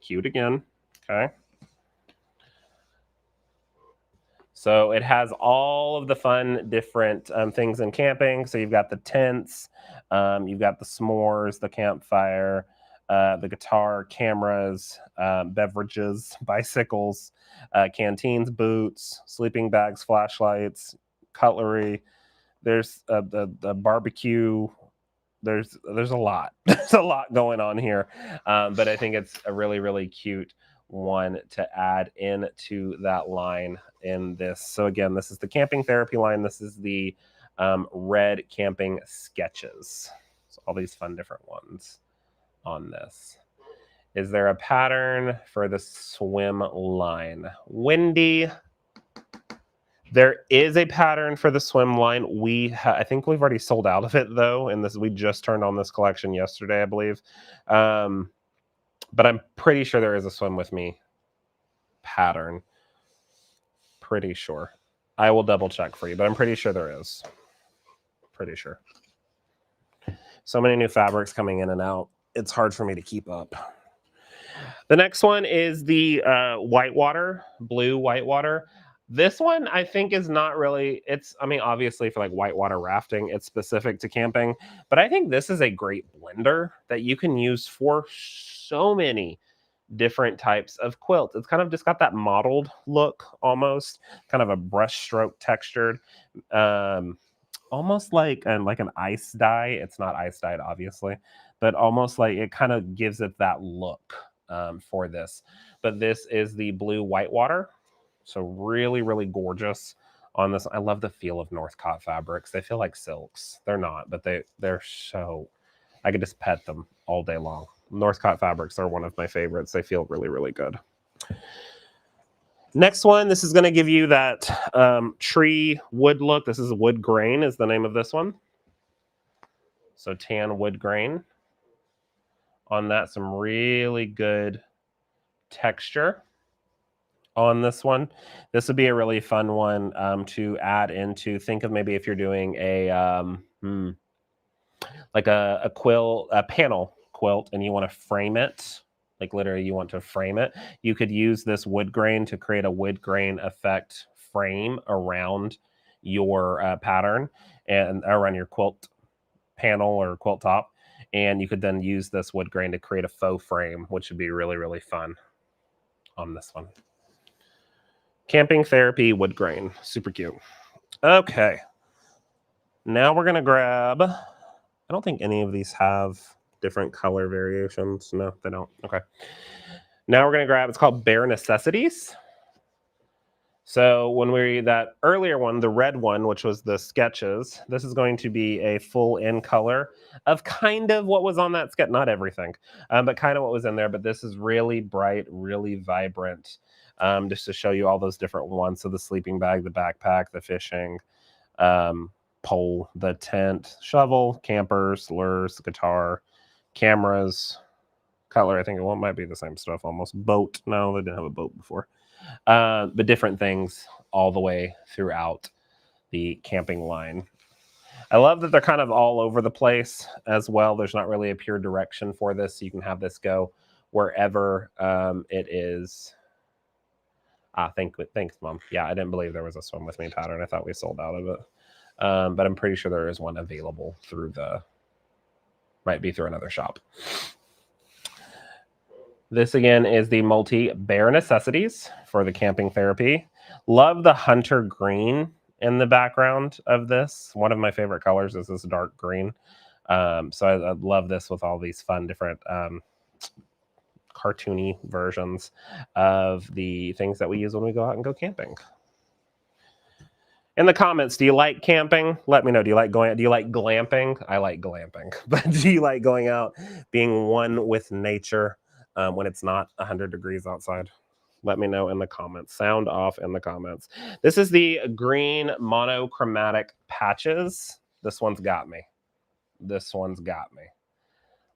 Cute again. Okay. So it has all of the fun different things in camping. So you've got the tents, you've got the s'mores, the campfire, the guitar, cameras, beverages, bicycles, canteens, boots, sleeping bags, flashlights, cutlery. There's the barbecue. There's a lot. There's a lot going on here, but I think it's a really, really cute one to add into that line in this. So again, this is the camping therapy line. This is the red camping sketches. So all these fun different ones on this. Is there a pattern for the swim line? Wendy, there is a pattern for the swim line. I think we've already sold out of it though, and we just turned on this collection yesterday, I believe. But I'm pretty sure there is a swim with me pattern. Pretty sure. I will double check for you, but I'm pretty sure there is. Pretty sure. So many new fabrics coming in and out. It's hard for me to keep up. The next one is the whitewater, blue whitewater. This one I think is not really, obviously for like whitewater rafting, it's specific to camping, but I think this is a great blender that you can use for so many different types of quilts. It's kind of just got that mottled look, almost kind of a brush stroke textured, almost like an ice dye. It's not ice dyed, obviously, but almost like it kind of gives it that look for this. But this is the blue whitewater. So really, really gorgeous on this. I love the feel of Northcott fabrics. They feel like silks. They're not, but they're so, I could just pet them all day long. Northcott fabrics are one of my favorites. They feel really, really good. Next one, this is going to give you that tree wood look. This is wood grain is the name of this one. So tan wood grain. On that, some really good texture on this one. This would be a really fun one to add into. Think of maybe if you're doing a like a panel quilt and you want to frame it, like literally you want to frame it, you could use this wood grain to create a wood grain effect frame around your pattern and around your quilt panel or quilt top, and you could then use this wood grain to create a faux frame, which would be really, really fun on this one. Camping therapy wood grain, super cute. Okay, now we're gonna grab, I don't think any of these have different color variations. No, they don't. Okay, now we're gonna grab, it's called Bare Necessities. So when we read that earlier one, the red one, which was the sketches, this is going to be a full in color of kind of what was on that sketch, not everything, but kind of what was in there. But this is really bright, really vibrant, just to show you all those different ones. So the sleeping bag, the backpack, the fishing pole, the tent, shovel, campers, lures, guitar, cameras, color. I think it might be the same stuff almost. Boat. No, they didn't have a boat before. But different things all the way throughout the camping line. I love that they're kind of all over the place as well. There's not really a pure direction for this. So you can have this go wherever it is. Thanks, Mom. Yeah, I didn't believe there was a swim with me pattern. I thought we sold out of it. But I'm pretty sure there is one available might be through another shop. This again is the multi Bare Necessities for the camping therapy. Love the hunter green in the background of this. One of my favorite colors is this dark green. So I love this with all these fun different cartoony versions of the things that we use when we go out and go camping. In the comments, do you like camping? Let me know. Do you like glamping? I like glamping. But do you like going out, being one with nature when it's not 100 degrees outside? Let me know in the comments. Sound off in the comments. This is the green monochromatic patches. This one's got me. This one's got me.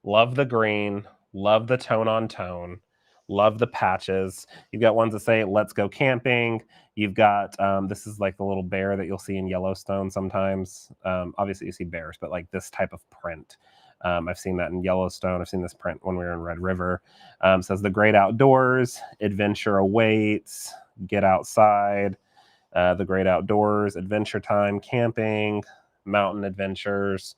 Love the green, love the tone on tone, love the patches. You've got ones that say, let's go camping. You've got, this is like the little bear that you'll see in Yellowstone sometimes. Obviously, you see bears, but like this type of print. I've seen that in Yellowstone. I've seen this print when we were in Red River. Says the great outdoors, adventure awaits, get outside, the great outdoors, adventure time, camping, mountain adventures,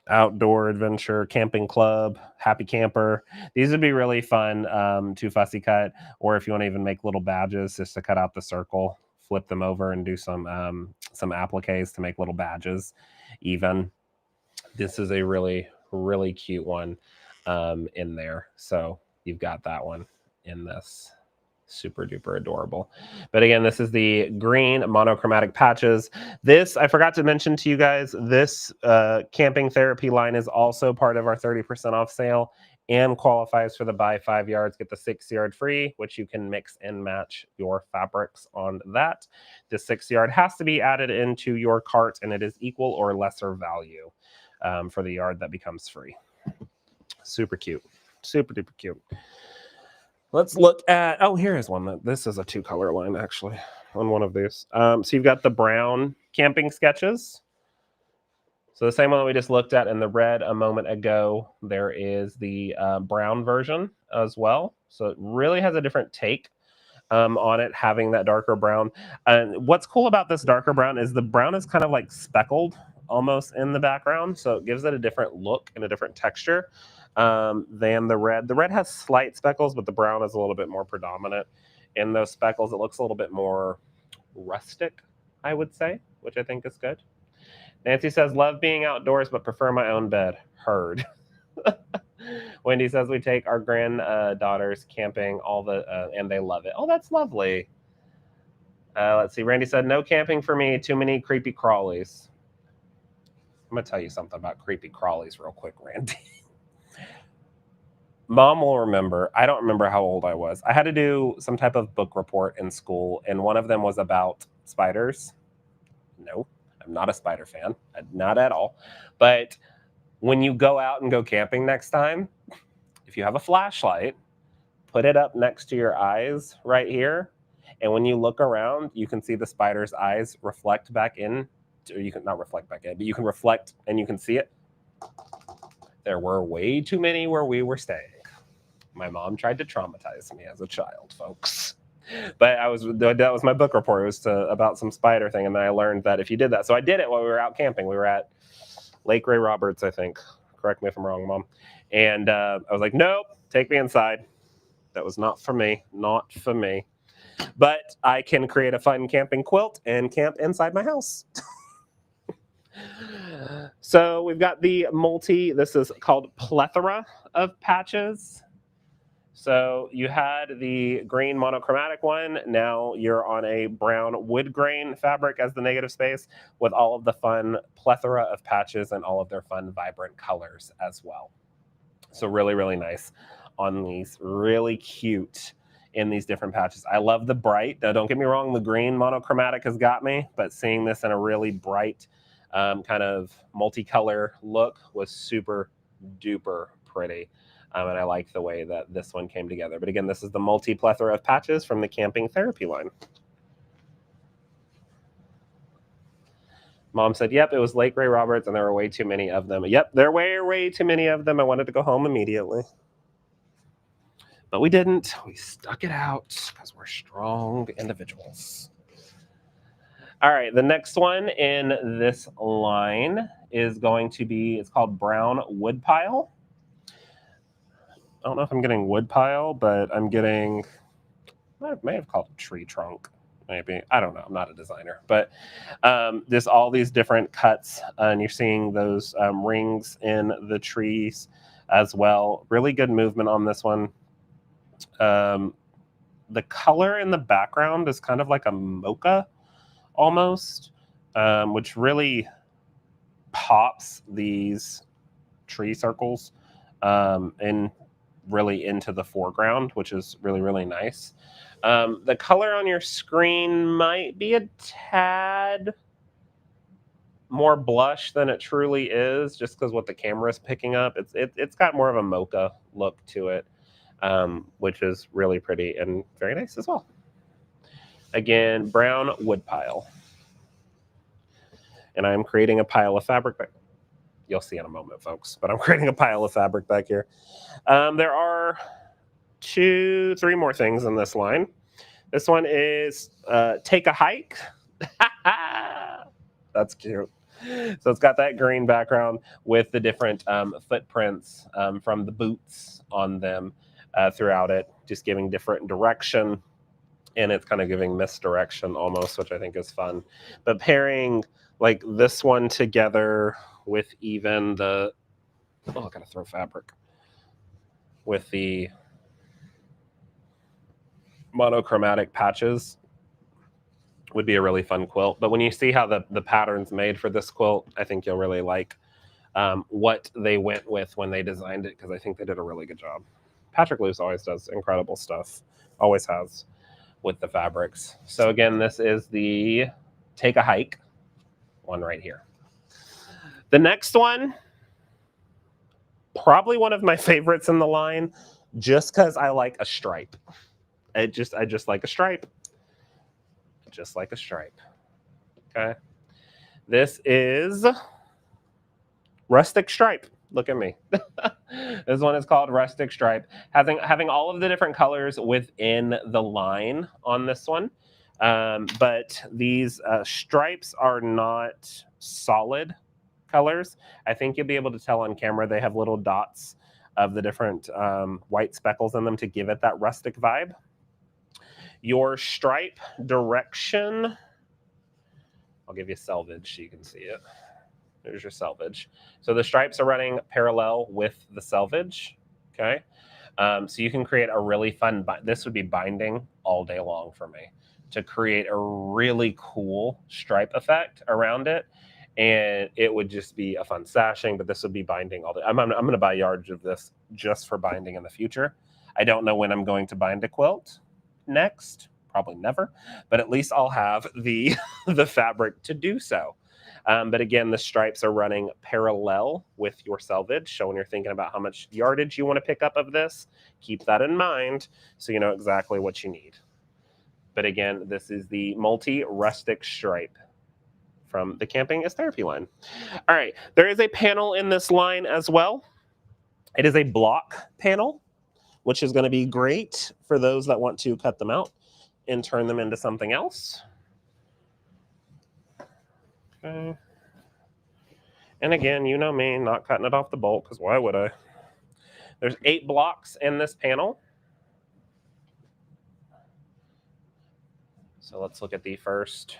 outdoor adventure, camping club, happy camper. These would be really fun to fussy cut, or if you want to even make little badges, just to cut out the circle, flip them over, and do some appliques to make little badges. Even this is a really really cute one in there. So you've got that one in this. Super duper adorable. But again, this is the green monochromatic patches. This, I forgot to mention to you guys, this camping therapy line is also part of our 30% off sale and qualifies for the buy 5 yards, get the 6 yard free, which you can mix and match your fabrics on that. The 6 yard has to be added into your cart, and it is equal or lesser value for the yard that becomes free. Super cute. Super duper cute. Let's look at, oh, here is one. This is a 2-color line, actually, on one of these. So you've got the brown camping sketches. So the same one that we just looked at in the red a moment ago, there is the brown version as well. So it really has a different take on it, having that darker brown. And what's cool about this darker brown is the brown is kind of like speckled almost in the background. So it gives it a different look and a different texture than the red. The red has slight speckles, but the brown is a little bit more predominant in those speckles. It looks a little bit more rustic, I would say, which I think is good. Nancy says, love being outdoors, but prefer my own bed. Heard. Wendy says, we take our granddaughters camping and they love it. Oh, that's lovely. Let's see. Randy said, no camping for me. Too many creepy crawlies. I'm going to tell you something about creepy crawlies real quick, Randy. Mom will remember. I don't remember how old I was. I had to do some type of book report in school, and one of them was about spiders. No, I'm not a spider fan. Not at all. But when you go out and go camping next time, if you have a flashlight, put it up next to your eyes right here. And when you look around, you can see the spider's eyes reflect back in. Or you can not reflect back in, but you can reflect and you can see it. There were way too many where we were staying. My mom tried to traumatize me as a child, folks. But that was my book report. It was about some spider thing, and then I learned that if you did that. So I did it while we were out camping. We were at Lake Ray Roberts, I think. Correct me if I'm wrong, Mom. And I was like, nope, take me inside. That was not for me. Not for me. But I can create a fun camping quilt and camp inside my house. So we've got the this is called plethora of patches. So you had the green monochromatic one. Now you're on a brown wood grain fabric as the negative space with all of the fun plethora of patches and all of their fun, vibrant colors as well. So really, really nice on these. Really cute in these different patches. I love the bright. Now, don't get me wrong, the green monochromatic has got me, but seeing this in a really bright kind of multicolor look was super duper pretty. And I like the way that this one came together. But again, this is the multi-plethora of patches from the Camping Therapy line. Mom said, yep, it was Lake Ray Roberts, and there were way too many of them. Yep, there were way too many of them. I wanted to go home immediately. But we didn't. We stuck it out because we're strong individuals. All right, the next one in this line is going to be, it's called Brown Woodpile. I don't know if I'm getting woodpile, but I'm getting, I may have called it tree trunk, maybe. I don't know. I'm not a designer. But there's all these different cuts, and you're seeing those rings in the trees as well. Really good movement on this one. The color in the background is kind of like a mocha almost, which really pops these tree circles and really into the foreground, which is really, really nice. The color on your screen might be a tad more blush than it truly is, just because what the camera is picking up. It's got more of a mocha look to it, which is really pretty and very nice as well. Again, brown wood pile. And I'm creating a pile of fabric back. You'll see in a moment, folks, but I'm creating a pile of fabric back here. There are 3 more things in this line. This one is take a hike. That's cute. So it's got that green background with the different footprints from the boots on them throughout it, just giving different direction. And it's kind of giving misdirection almost, which I think is fun. But pairing like this one together with even the, oh, I gotta throw fabric, with the monochromatic patches would be a really fun quilt. But when you see how the pattern's made for this quilt, I think you'll really like what they went with when they designed it, because I think they did a really good job. Patrick Luce always does incredible stuff, always has, with the fabrics. So again, this is the Take a Hike one right here. The next one, probably one of my favorites in the line, just because I like a stripe. I just like a stripe. Just like a stripe. Okay. This is Rustic Stripe. Look at me. This one is called Rustic Stripe. Having all of the different colors within the line on this one. But these stripes are not solid colors. I think you'll be able to tell on camera they have little dots of the different white speckles in them to give it that rustic vibe. Your stripe direction, I'll give you selvage so you can see it. There's your selvage. So the stripes are running parallel with the selvage, okay? So you can create a really fun, this would be binding all day long for me, to create a really cool stripe effect around it. And it would just be a fun sashing, but this would be binding all day. I'm going to buy yards of this just for binding in the future. I don't know when I'm going to bind a quilt next, probably never, but at least I'll have the fabric to do so. But again, the stripes are running parallel with your selvage. So when you're thinking about how much yardage you want to pick up of this, keep that in mind so you know exactly what you need. But again, this is the multi-rustic stripe from the Camping is Therapy line. All right, there is a panel in this line as well. It is a block panel, which is going to be great for those that want to cut them out and turn them into something else. Okay. And again, you know me, not cutting it off the bolt, because why would I? There's 8 blocks in this panel. So let's look at the first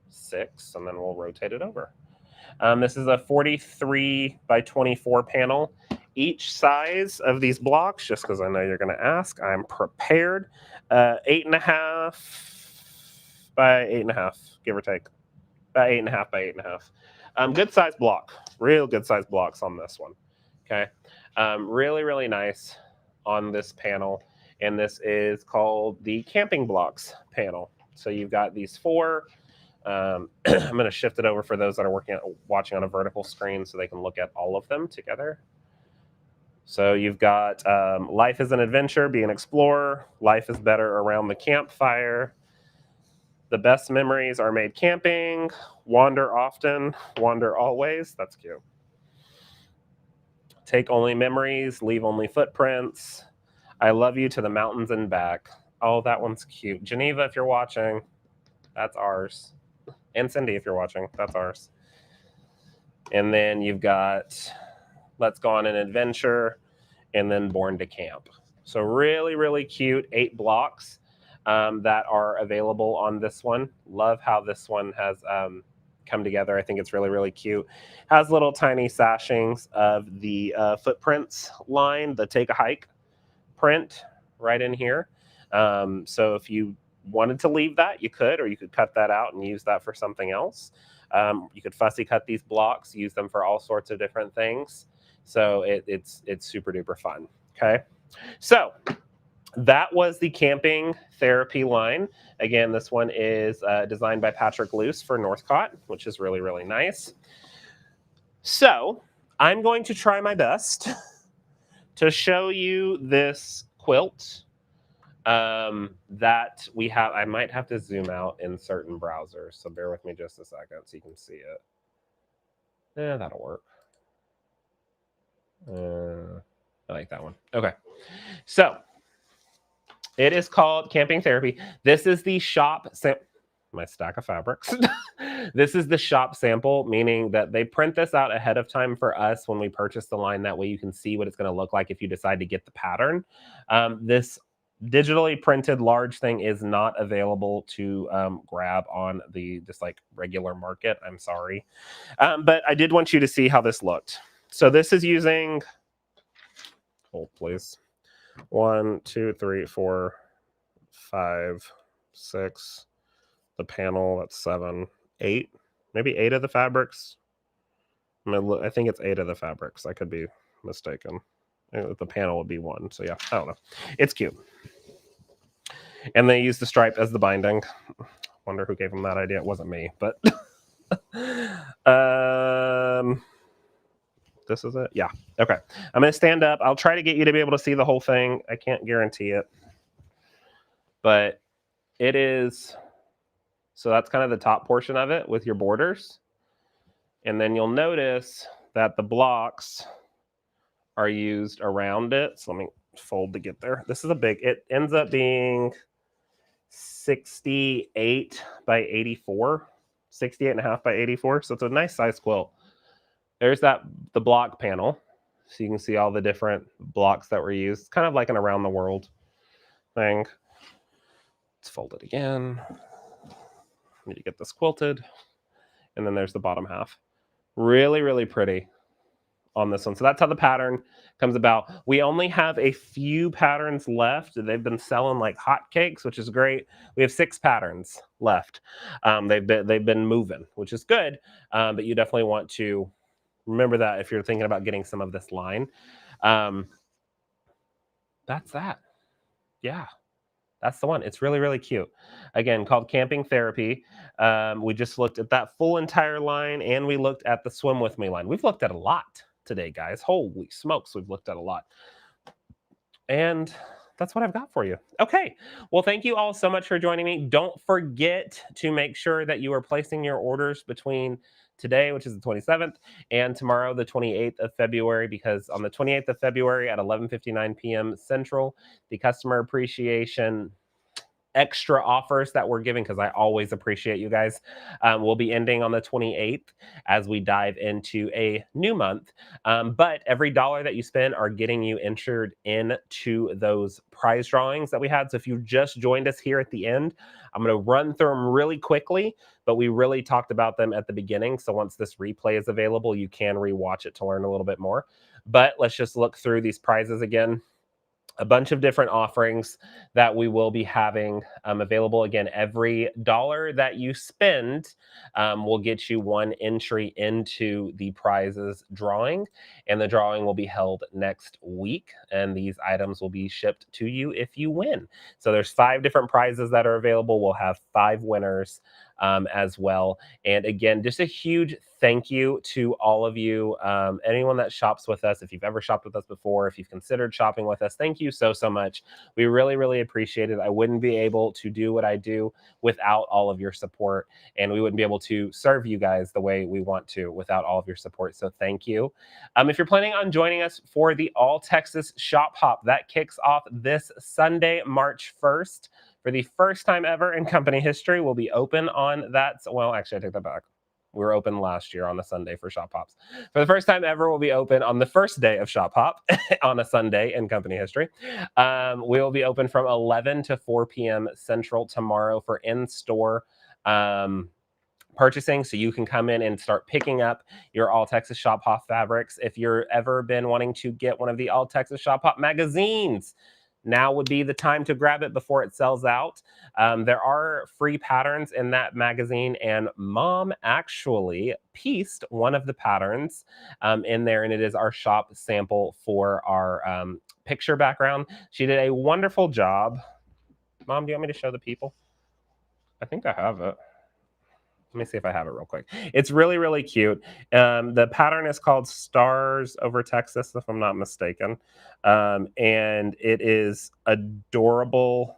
6, and then we'll rotate it over. This is a 43 by 24 panel. Each size of these blocks, just because I know you're going to ask, I'm prepared. 8.5 by 8.5, give or take. About 8.5 by 8.5. Good size block, real good size blocks on this one. Okay, really, really nice on this panel. And this is called the Camping Blocks panel. So you've got these 4. I'm going to shift it over for those that are watching on a vertical screen so they can look at all of them together. So you've got Life is an Adventure, Be an Explorer, Life is Better Around the Campfire, The Best Memories Are Made Camping, Wander Often, Wander Always. That's cute. Take Only Memories, Leave Only Footprints, I Love You to the Mountains and Back. Oh, that one's cute. Geneva, if you're watching, that's ours. And Cindy, if you're watching, that's ours. And then you've got Let's Go on an Adventure, and then Born to Camp. So really, really cute 8 blocks that are available on this one. Love how this one has come together. I think it's really, really cute. Has little tiny sashings of the footprints line, the Take a Hike print right in here. So if you wanted to leave that, you could, or you could cut that out and use that for something else. You could fussy cut these blocks, use them for all sorts of different things. So it's super duper fun. Okay. So that was the Camping Therapy line. Again, this one is designed by Patrick Luce for Northcott, which is really, really nice. So I'm going to try my best to show you this quilt that we have. I might have to zoom out in certain browsers, so bear with me just a second so you can see it. Yeah, that'll work. I like that one. Okay. So it is called Camping Therapy. This is the shop my stack of fabrics. This is the shop sample, meaning that they print this out ahead of time for us when we purchase the line. That way you can see what it's going to look like if you decide to get the pattern. This digitally printed large thing is not available to grab on the just like regular market. I'm sorry. But I did want you to see how this looked. So this is using, hold please, 1, 2, 3, 4, 5, 6, the panel, that's 7, 8, maybe 8 of the fabrics. I think it's 8 of the fabrics. I could be mistaken. The panel would be 1. So yeah, I don't know. It's cute. And they use the stripe as the binding. Wonder who gave them that idea. It wasn't me, but this is it. Yeah. Okay. I'm going to stand up. I'll try to get you to be able to see the whole thing. I can't guarantee it, but it is. So that's kind of the top portion of it with your borders. And then you'll notice that the blocks are used around it. So let me fold to get there. This is a big, it ends up being 68 by 84, 68 and a half by 84. So it's a nice size quilt. There's the block panel. So you can see all the different blocks that were used. It's kind of like an around the world thing. Let's fold it again. Need to get this quilted. And then there's the bottom half. Really, really pretty on this one. So that's how the pattern comes about. We only have a few patterns left. They've been selling like hotcakes, which is great. We have 6 patterns left. They've been moving, which is good. But you definitely want to remember that if you're thinking about getting some of this line. That's that. Yeah. That's the one. It's really, really cute. Again, called Camping Therapy. We just looked at that full entire line, and we looked at the Swim With Me line. We've looked at a lot today, guys. Holy smokes, we've looked at a lot. And that's what I've got for you. Okay. Well, thank you all so much for joining me. Don't forget to make sure that you are placing your orders between today, which is the 27th, and tomorrow, the 28th of February, because on the 28th of February at 11:59 p.m. Central, the customer appreciation extra offers that we're giving, because I always appreciate you guys, will be ending on the 28th as we dive into a new month. But every dollar that you spend are getting you entered into those prize drawings that we had. So if you just joined us here at the end, I'm going to run through them really quickly, but we really talked about them at the beginning. So once this replay is available, you can rewatch it to learn a little bit more. But let's just look through these prizes again. A bunch of different offerings that we will be having available. Again, every dollar that you spend will get you one entry into the prizes drawing, and the drawing will be held next week, and these items will be shipped to you if you win. So there's 5 different prizes that are available. We'll have 5 winners as well. And again, just a huge thank you to all of you, anyone that shops with us. If you've ever shopped with us before, if you've considered shopping with us, thank you so, so much. We really, really appreciate it. I wouldn't be able to do what I do without all of your support, and we wouldn't be able to serve you guys the way we want to without all of your support. So thank you. If you're planning on joining us for the All Texas Shop Hop, that kicks off this Sunday, March 1st. For the first time ever in company history, we'll be open on that. Well, actually, I take that back. We were open last year on a Sunday for Shop Hops. For the first time ever, we'll be open on the first day of Shop Hop on a Sunday in company history. We will be open from 11 to 4 p.m. Central tomorrow for in-store purchasing, so you can come in and start picking up your All Texas Shop Hop fabrics. If you're ever been wanting to get one of the All Texas Shop Hop magazines, now would be the time to grab it before it sells out. There are free patterns in that magazine, and Mom actually pieced one of the patterns in there, and it is our shop sample for our picture background. She did a wonderful job. Mom, do you want me to show the people? I think I have it. Let me see if I have it real quick. It's really, really cute. The pattern is called Stars Over Texas, if I'm not mistaken. And it is adorable.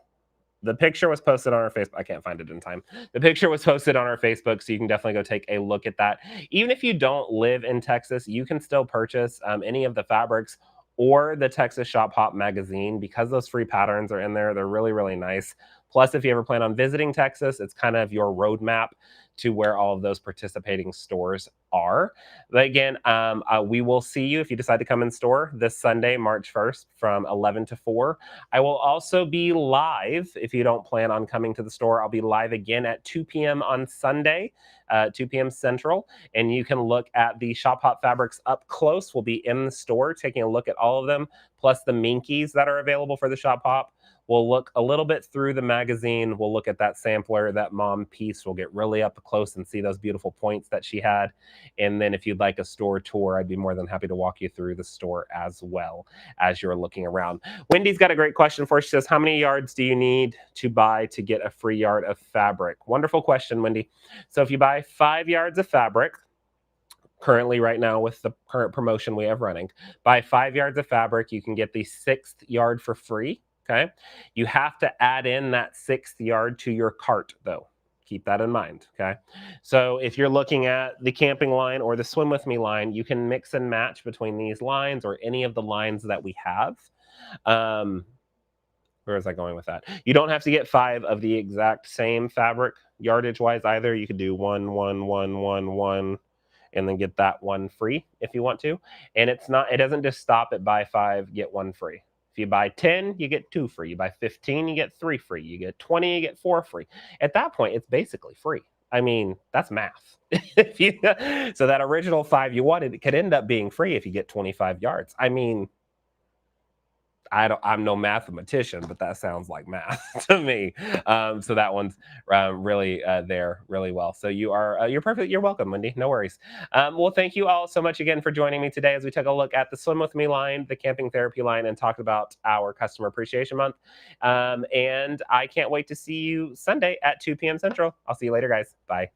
The picture was posted on our Facebook. I can't find it in time. The picture was posted on our Facebook, so you can definitely go take a look at that. Even if you don't live in Texas, you can still purchase any of the fabrics or the Texas Shop Hop magazine because those free patterns are in there. They're really, really nice. Plus, if you ever plan on visiting Texas, it's kind of your roadmap to where all of those participating stores are. But again, we will see you if you decide to come in store this Sunday, March 1st from 11 to 4. I will also be live if you don't plan on coming to the store. I'll be live again at 2 p.m. on Sunday, 2 p.m. Central, and you can look at the Shop Hop fabrics up close. We'll be in the store taking a look at all of them, plus the minkies that are available for the Shop Hop. We'll look a little bit through the magazine. We'll look at that sampler, that Mom piece. We'll get really up close and see those beautiful points that she had. And then if you'd like a store tour, I'd be more than happy to walk you through the store as well as you're looking around. Wendy's got a great question for us. She says, how many yards do you need to buy to get a free yard of fabric? Wonderful question, Wendy. So if you buy 5 yards of fabric, currently right now with the current promotion we have running, buy 5 yards of fabric, you can get the 6th yard for free. Okay. You have to add in that 6th yard to your cart, though. Keep that in mind. Okay. So if you're looking at the camping line or the swim with me line, you can mix and match between these lines or any of the lines that we have. Where is I going with that? You don't have to get 5 of the exact same fabric yardage wise either. You could do 1, 1, 1, 1, 1, and then get that one free if you want to. And it doesn't just stop at buy 5, get 1 free. If you buy 10, you get 2 free. You buy 15, you get 3 free. You get 20, you get 4 free. At that point, it's basically free. I mean, that's math. So that original 5 you wanted, it could end up being free if you get 25 yards. I mean, I'm no mathematician, but that sounds like math to me. So that one's really there really well. So you're perfect. You're welcome, Wendy. No worries. Well, thank you all so much again for joining me today as we took a look at the Swim With Me line, the Camping Therapy line, and talked about our Customer Appreciation Month. And I can't wait to see you Sunday at 2 p.m. Central. I'll see you later, guys. Bye.